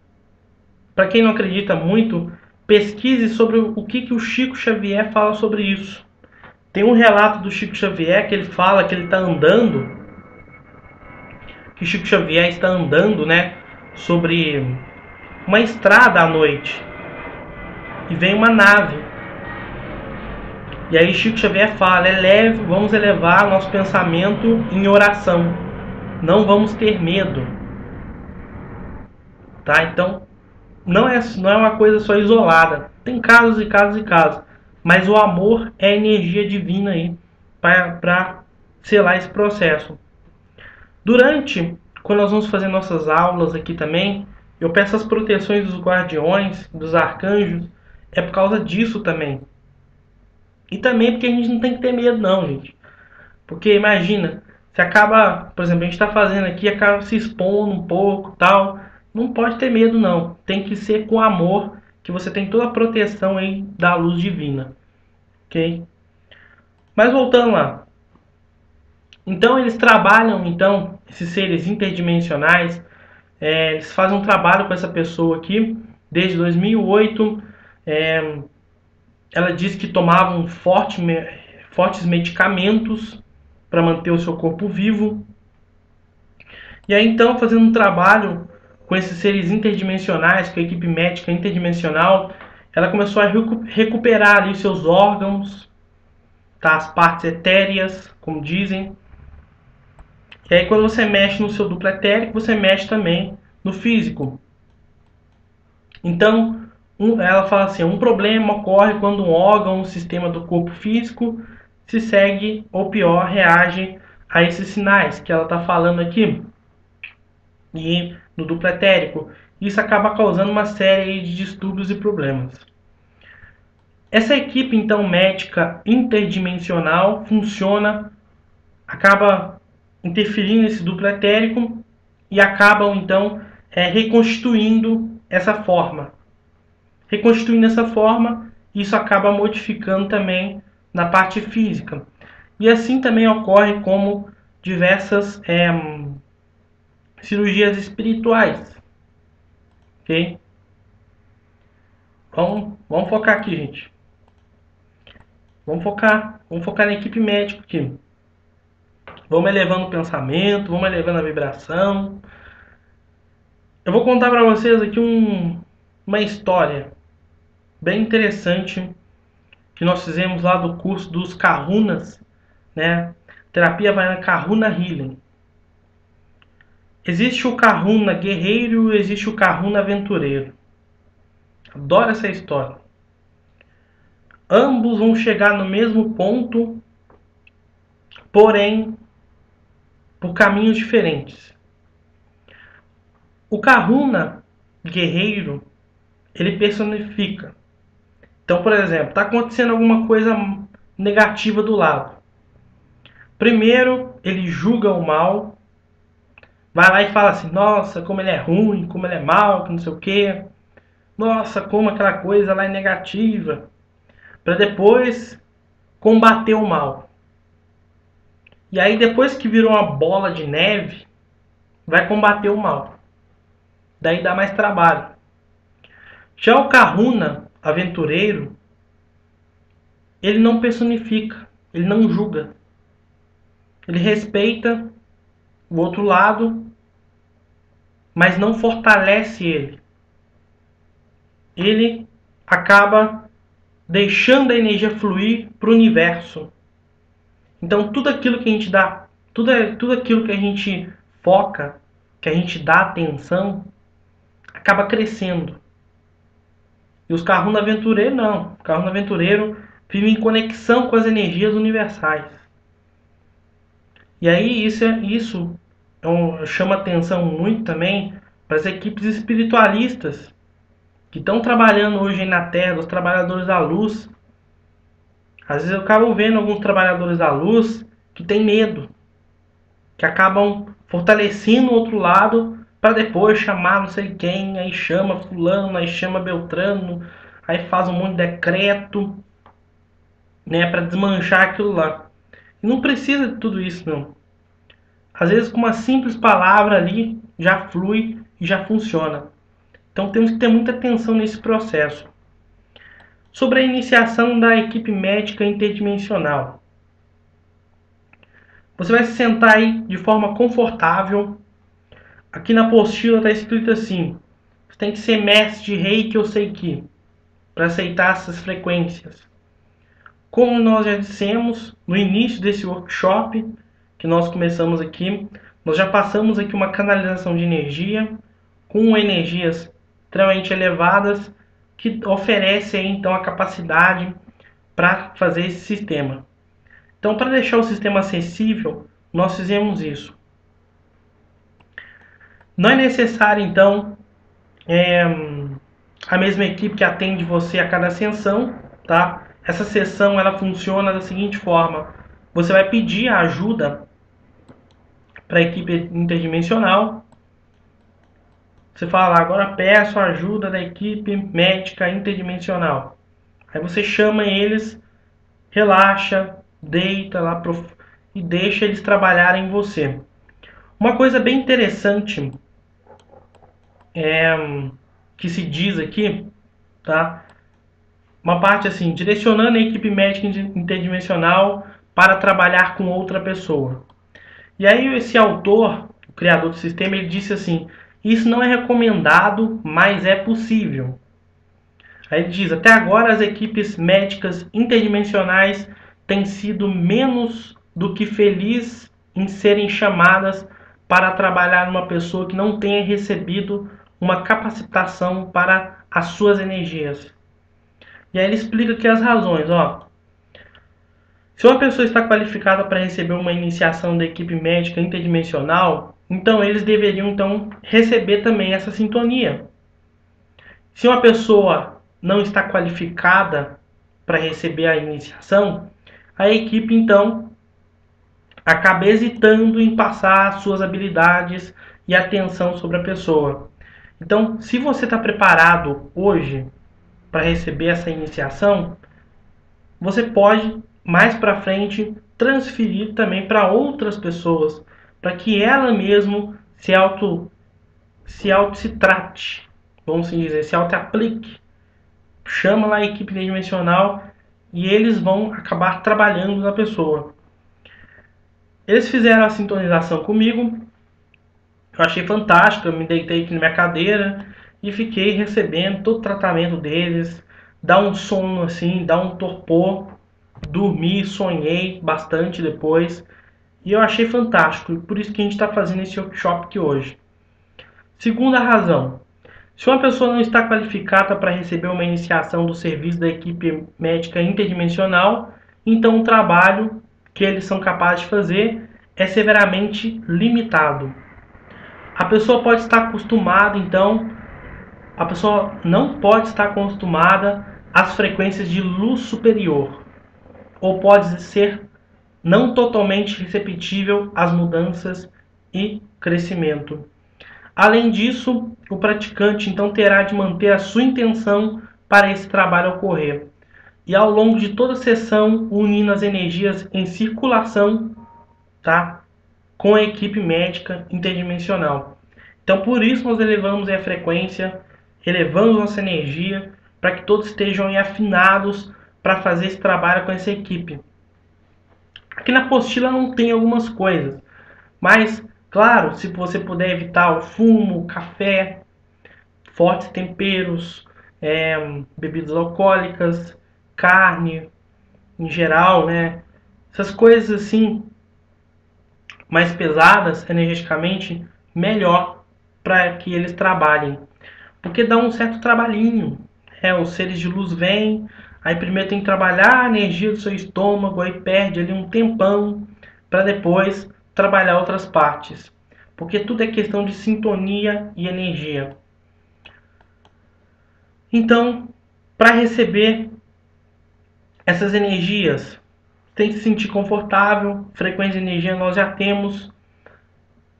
para quem não acredita muito, pesquise sobre o que o Chico Xavier fala sobre isso. Tem um relato do Chico Xavier que ele fala que ele está andando, que o Chico Xavier está andando, né, sobre uma estrada à noite e vem uma nave. E aí Chico Xavier fala, vamos elevar nosso pensamento em oração. Não vamos ter medo. Tá? Então, não é uma coisa só isolada. Tem casos e casos e casos. Mas o amor é a energia divina aí para selar esse processo. Quando nós vamos fazer nossas aulas aqui também, eu peço as proteções dos guardiões, dos arcanjos. É por causa disso também. E também porque a gente não tem que ter medo não, gente. Porque imagina, você acaba, por exemplo, a gente está fazendo aqui, acaba se expondo um pouco, tal. Não pode ter medo não. Tem que ser com amor, que você tem toda a proteção aí da luz divina. Ok? Mas voltando lá. Então eles trabalham, então, esses seres interdimensionais, eles fazem um trabalho com essa pessoa aqui, desde 2008, ela diz que tomavam fortes medicamentos para manter o seu corpo vivo. E aí então, fazendo um trabalho com esses seres interdimensionais, com a equipe médica interdimensional, ela começou a recuperar ali seus órgãos, tá? As partes etéreas, como dizem. E aí quando você mexe no seu duplo etérico, você mexe também no físico. Então, ela fala assim, um problema ocorre quando um órgão, um sistema do corpo físico se segue, ou pior, reage a esses sinais que ela está falando aqui. E no duplo etérico, isso acaba causando uma série de distúrbios e problemas. Essa equipe, então, médica interdimensional funciona, acaba interferindo nesse duplo etérico e acabam, então, reconstituindo essa forma. Reconstituindo essa forma, isso acaba modificando também na parte física. E assim também ocorre como diversas cirurgias espirituais. Ok? Vamos focar aqui, gente. Vamos focar na equipe médica aqui. Vamos elevando o pensamento, vamos elevando a vibração. Eu vou contar para vocês aqui uma história bem interessante que nós fizemos lá do curso dos Kahunas, né? Terapia Havaiana Kahuna Healing. Existe o Kahuna guerreiro e existe o Kahuna aventureiro. Adoro essa história. Ambos vão chegar no mesmo ponto, porém por caminhos diferentes. O Kahuna guerreiro, ele personifica. Então, por exemplo, está acontecendo alguma coisa negativa do lado. Primeiro, ele julga o mal, vai lá e fala assim, nossa, como ele é ruim, como ele é mal, que não sei o quê. Nossa, como aquela coisa lá é negativa. Para depois combater o mal. E aí, depois que virou uma bola de neve, vai combater o mal. Daí dá mais trabalho. Já o Kahuna, aventureiro, ele não personifica, ele não julga. Ele respeita o outro lado, mas não fortalece ele. Ele acaba deixando a energia fluir para o universo. Então tudo aquilo que a gente dá, tudo aquilo que a gente foca, que a gente dá atenção, acaba crescendo. E os Kahuna aventureiro não. O Kahuna aventureiro vive em conexão com as energias universais. E aí isso chama atenção muito também para as equipes espiritualistas que estão trabalhando hoje na Terra, os trabalhadores da luz. Às vezes eu acabo vendo alguns trabalhadores da luz que têm medo, que acabam fortalecendo o outro lado para depois chamar não sei quem, aí chama fulano, aí chama Beltrano, aí faz um monte de decreto, né, para desmanchar aquilo lá. E não precisa de tudo isso, não. Às vezes com uma simples palavra ali já flui e já funciona. Então temos que ter muita atenção nesse processo. Sobre a iniciação da equipe médica interdimensional. Você vai se sentar aí de forma confortável. Aqui na apostila está escrito assim: você tem que ser mestre de Reiki ou Seiki para aceitar essas frequências. Como nós já dissemos no início desse workshop que nós começamos aqui, nós já passamos aqui uma canalização de energia com energias extremamente elevadas que oferece aí, então a capacidade para fazer esse sistema. Então, para deixar o sistema acessível, nós fizemos isso. Não é necessário, então, a mesma equipe que atende você a cada sessão, tá? Essa sessão ela funciona da seguinte forma: você vai pedir a ajuda para a equipe interdimensional. Você fala, agora peço a ajuda da equipe médica interdimensional. Aí você chama eles, relaxa, deita lá e deixa eles trabalharem em você. Uma coisa bem interessante que se diz aqui, tá? uma parte assim, direcionando a equipe médica interdimensional para trabalhar com outra pessoa. E aí esse autor, o criador do sistema, ele disse assim: isso não é recomendado, mas é possível. Aí ele diz: até agora as equipes médicas interdimensionais têm sido menos do que felizes em serem chamadas para trabalhar numa pessoa que não tenha recebido uma capacitação para as suas energias. E aí ele explica aqui as razões, ó. Se uma pessoa está qualificada para receber uma iniciação da equipe médica interdimensional, então eles deveriam então receber também essa sintonia. Se uma pessoa não está qualificada para receber a iniciação, a equipe então acaba hesitando em passar suas habilidades e atenção sobre a pessoa. Então, se você está preparado hoje para receber essa iniciação, você pode mais para frente transferir também para outras pessoas, para que ela mesmo se trate, vamos dizer, se auto aplique. Chama lá a equipe tridimensional e eles vão acabar trabalhando na pessoa. Eles fizeram a sintonização comigo, eu achei fantástico, eu me deitei aqui na minha cadeira e fiquei recebendo todo o tratamento deles, dá um sono assim, dá um torpor, dormi, sonhei bastante depois e eu achei fantástico, e por isso que a gente está fazendo esse workshop aqui hoje. Segunda razão: se uma pessoa não está qualificada para receber uma iniciação do serviço da equipe médica interdimensional, então o trabalho que eles são capazes de fazer é severamente limitado. A pessoa pode estar acostumada, então, a pessoa não pode estar acostumada às frequências de luz superior, ou pode ser não totalmente receptível às mudanças e crescimento. Além disso, o praticante então terá de manter a sua intenção para esse trabalho ocorrer. E ao longo de toda a sessão, unindo as energias em circulação, tá? Com a equipe médica interdimensional. Então, por isso nós elevamos a frequência, elevamos nossa energia, para que todos estejam afinados para fazer esse trabalho com essa equipe. Aqui na apostila não tem algumas coisas, mas, claro, se você puder evitar o fumo, o café, fortes temperos, bebidas alcoólicas, carne, em geral, né? Essas coisas assim, mais pesadas energeticamente, melhor para que eles trabalhem. Porque dá um certo trabalhinho. Os seres de luz vêm, aí primeiro tem que trabalhar a energia do seu estômago, aí perde ali um tempão para depois trabalhar outras partes. Porque tudo é questão de sintonia e energia. Então, para receber essas energias, tem que se sentir confortável, frequência de energia nós já temos,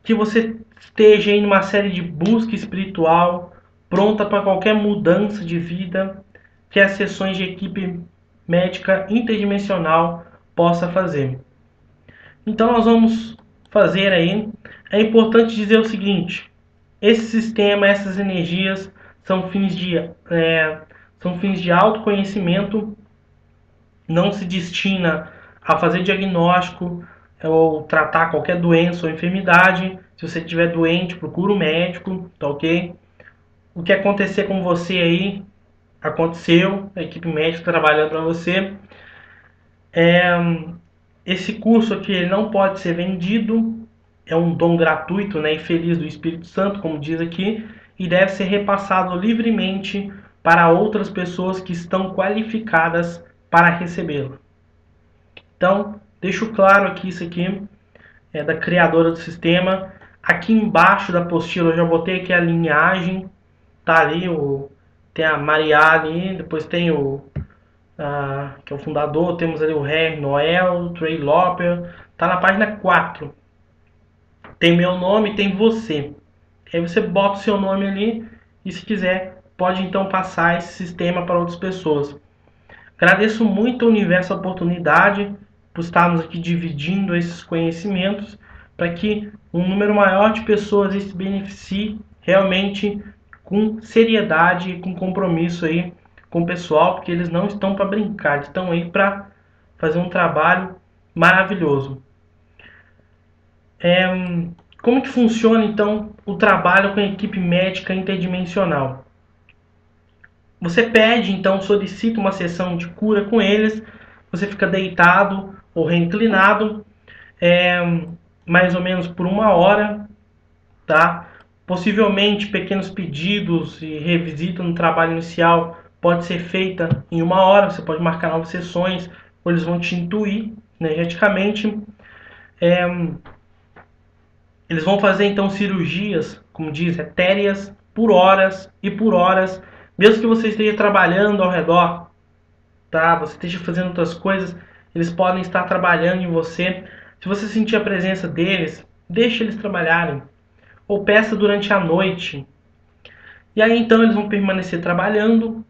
que você esteja em uma série de busca espiritual, pronta para qualquer mudança de vida que as sessões de equipe médica interdimensional possa fazer. Então nós vamos fazer aí. É importante dizer o seguinte: esse sistema, essas energias são fins de autoconhecimento, não se destina a fazer diagnóstico ou tratar qualquer doença ou enfermidade. Se você estiver doente, procura um médico, tá ok? O que acontecer com você aí, aconteceu, a equipe médica trabalhando para você. Esse curso aqui ele não pode ser vendido, é um dom gratuito, né, e feliz do Espírito Santo, como diz aqui, e deve ser repassado livremente para outras pessoas que estão qualificadas para recebê-lo. Então, deixo claro aqui, isso aqui é da criadora do sistema. Aqui embaixo da apostila eu já botei aqui a linhagem, tá ali, tem a Maria ali, depois tem que é o fundador, temos ali o Harry Noel, o Trey Loper, tá na página 4. Tem meu nome, tem você. Aí você bota o seu nome ali e se quiser pode então passar esse sistema para outras pessoas. Agradeço muito ao universo a oportunidade por estarmos aqui dividindo esses conhecimentos para que um número maior de pessoas se beneficie realmente com seriedade e com compromisso aí com o pessoal, porque eles não estão para brincar, eles estão aí para fazer um trabalho maravilhoso. Como que funciona então o trabalho com a equipe médica interdimensional? Você pede, então, solicita uma sessão de cura com eles, você fica deitado ou reclinado, é, mais ou menos por 1 hora, tá? Possivelmente pequenos pedidos e revisita no trabalho inicial pode ser feita em 1 hora, você pode marcar novas sessões, ou eles vão te intuir energeticamente. É, Eles vão fazer então cirurgias, como diz, etéreas, por horas e por horas, mesmo que você esteja trabalhando ao redor, tá? Você esteja fazendo outras coisas, eles podem estar trabalhando em você. Se você sentir a presença deles, deixe eles trabalharem, ou peça durante a noite. E aí então eles vão permanecer trabalhando.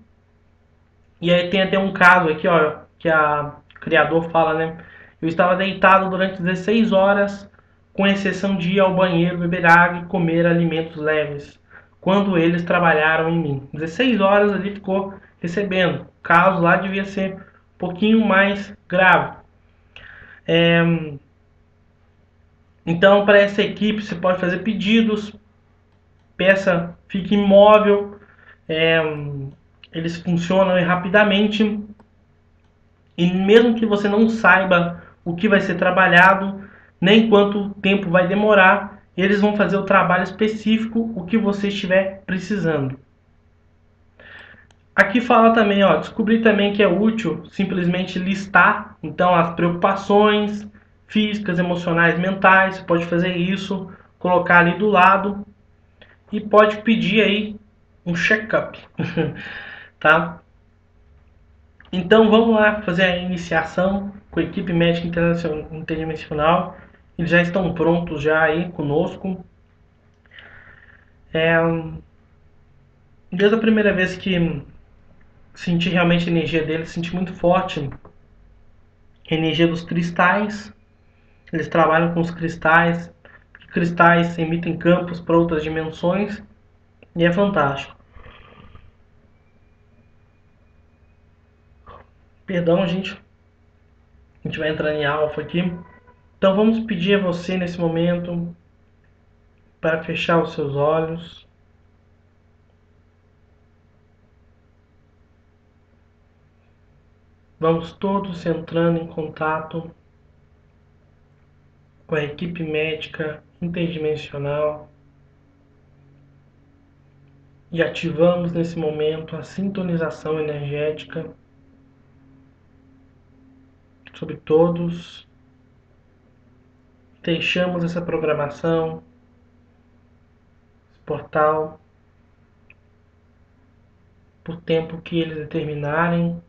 E aí tem até um caso aqui, ó, que o criador fala, né? Eu estava deitado durante 16 horas, com exceção de ir ao banheiro, beber água e comer alimentos leves, quando eles trabalharam em mim. 16 horas ali ficou recebendo. O caso lá devia ser um pouquinho mais grave. Então, para essa equipe, você pode fazer pedidos, peça fique imóvel, é, eles funcionam rapidamente. E mesmo que você não saiba o que vai ser trabalhado, nem quanto tempo vai demorar, eles vão fazer o trabalho específico, o que você estiver precisando. Aqui fala também, ó, descobrir também que é útil simplesmente listar, então, as preocupações físicas, emocionais, mentais, você pode fazer isso, colocar ali do lado e pode pedir aí um check-up, tá? Então vamos lá fazer a iniciação com a equipe médica interdimensional. Eles já estão prontos já aí conosco. É, Desde a primeira vez que senti realmente a energia deles, senti muito forte a energia dos cristais. Eles trabalham com os cristais. Cristais emitem campos para outras dimensões e é fantástico. Perdão, gente. A gente vai entrar em alfa aqui. Então vamos pedir a você nesse momento para fechar os seus olhos. Vamos todos entrando em contato com a equipe médica interdimensional e ativamos nesse momento a sintonização energética sobre todos. Deixamos essa programação, esse portal, por tempo que eles determinarem.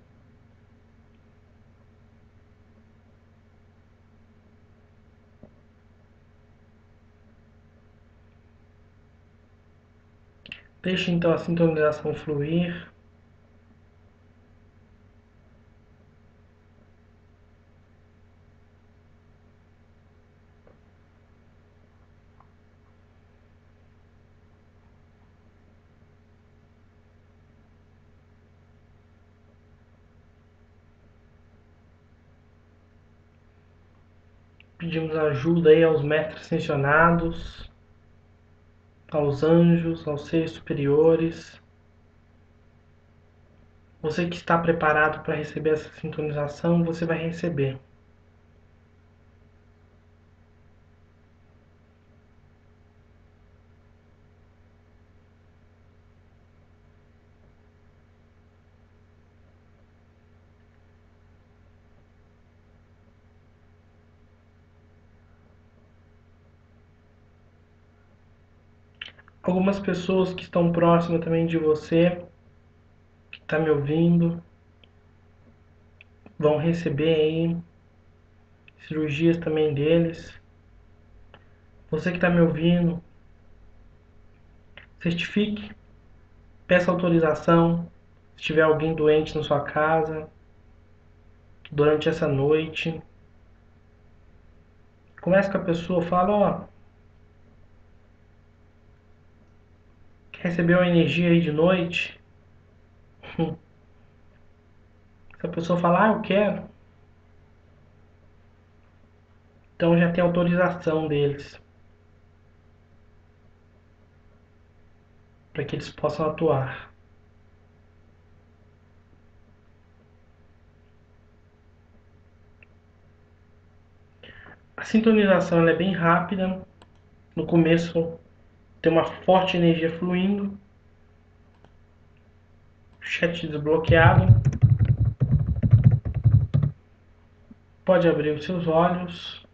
Deixe então a sintonização fluir. Pedimos ajuda aí aos mestres ascensionados, aos anjos, aos seres superiores. Você que está preparado para receber essa sintonização, você vai receber. Algumas pessoas que estão próximas também de você, que está me ouvindo, vão receber aí cirurgias também deles. Você que está me ouvindo, certifique, peça autorização se tiver alguém doente na sua casa durante essa noite. Converse com a pessoa, fala, ó, recebeu a energia aí de noite? Se a pessoa falar, eu quero, então já tem autorização deles para que eles possam atuar. A sintonização ela é bem rápida. No começo tem uma forte energia fluindo, chat desbloqueado. Pode abrir os seus olhos.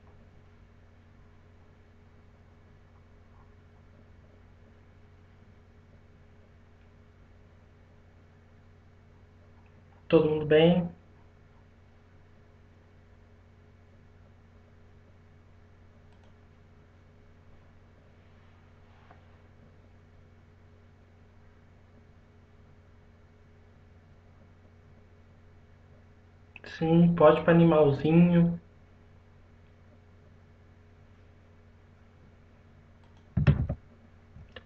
Todo mundo bem? Sim, pode para animalzinho.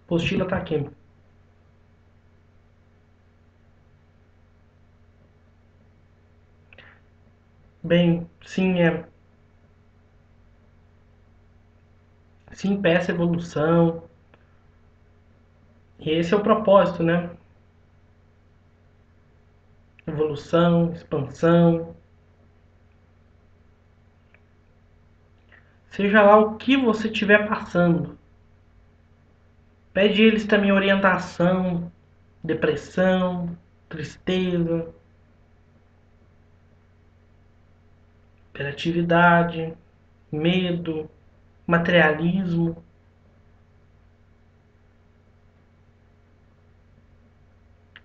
Apostila tá aqui. Bem, sim, sim, peça evolução. E esse é o propósito, né? Evolução, expansão. Seja lá o que você estiver passando. Pede eles também orientação, depressão, tristeza, hiperatividade, medo, materialismo.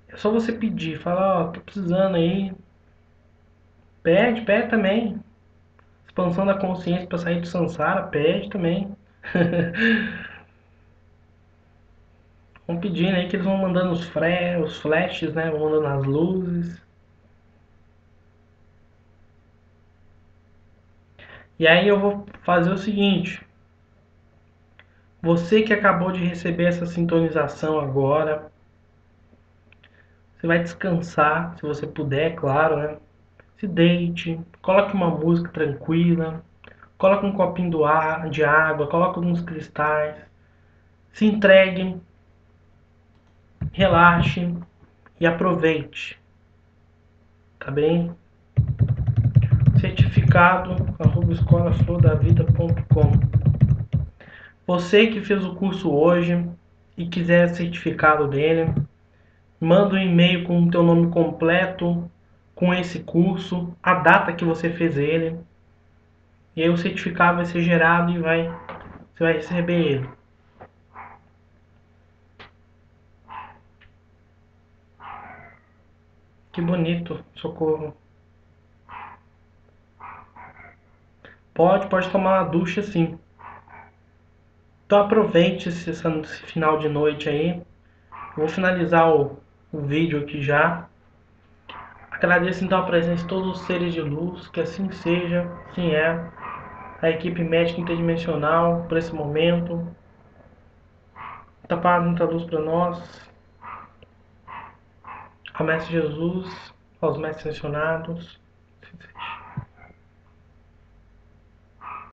É só você pedir, falar, ó, tô precisando aí. Pede, pede também. Expansão da consciência para sair do samsara, pede também. Vão pedindo aí que eles vão mandando os flashes, né? Vão mandando as luzes. E aí eu vou fazer o seguinte. Você que acabou de receber essa sintonização agora, você vai descansar, se você puder, claro, né? Se deite, coloque uma música tranquila, coloque um copinho de água, coloque alguns cristais, se entregue, relaxe e aproveite, tá bem? Certificado @escolaflordavida.com. Você que fez o curso hoje e quiser certificado dele, manda um e-mail com o teu nome completo, com esse curso, a data que você fez ele, e aí o certificado vai ser gerado e você vai receber ele. Que bonito, socorro. Pode tomar uma ducha sim. Então aproveite esse final de noite aí. Eu vou finalizar o vídeo aqui já. Agradeço então a presença de todos os seres de luz, que assim seja, assim é. A equipe médica interdimensional por esse momento. Muita paz, muita luz para nós. Ao Mestre Jesus, aos Mestres mencionados.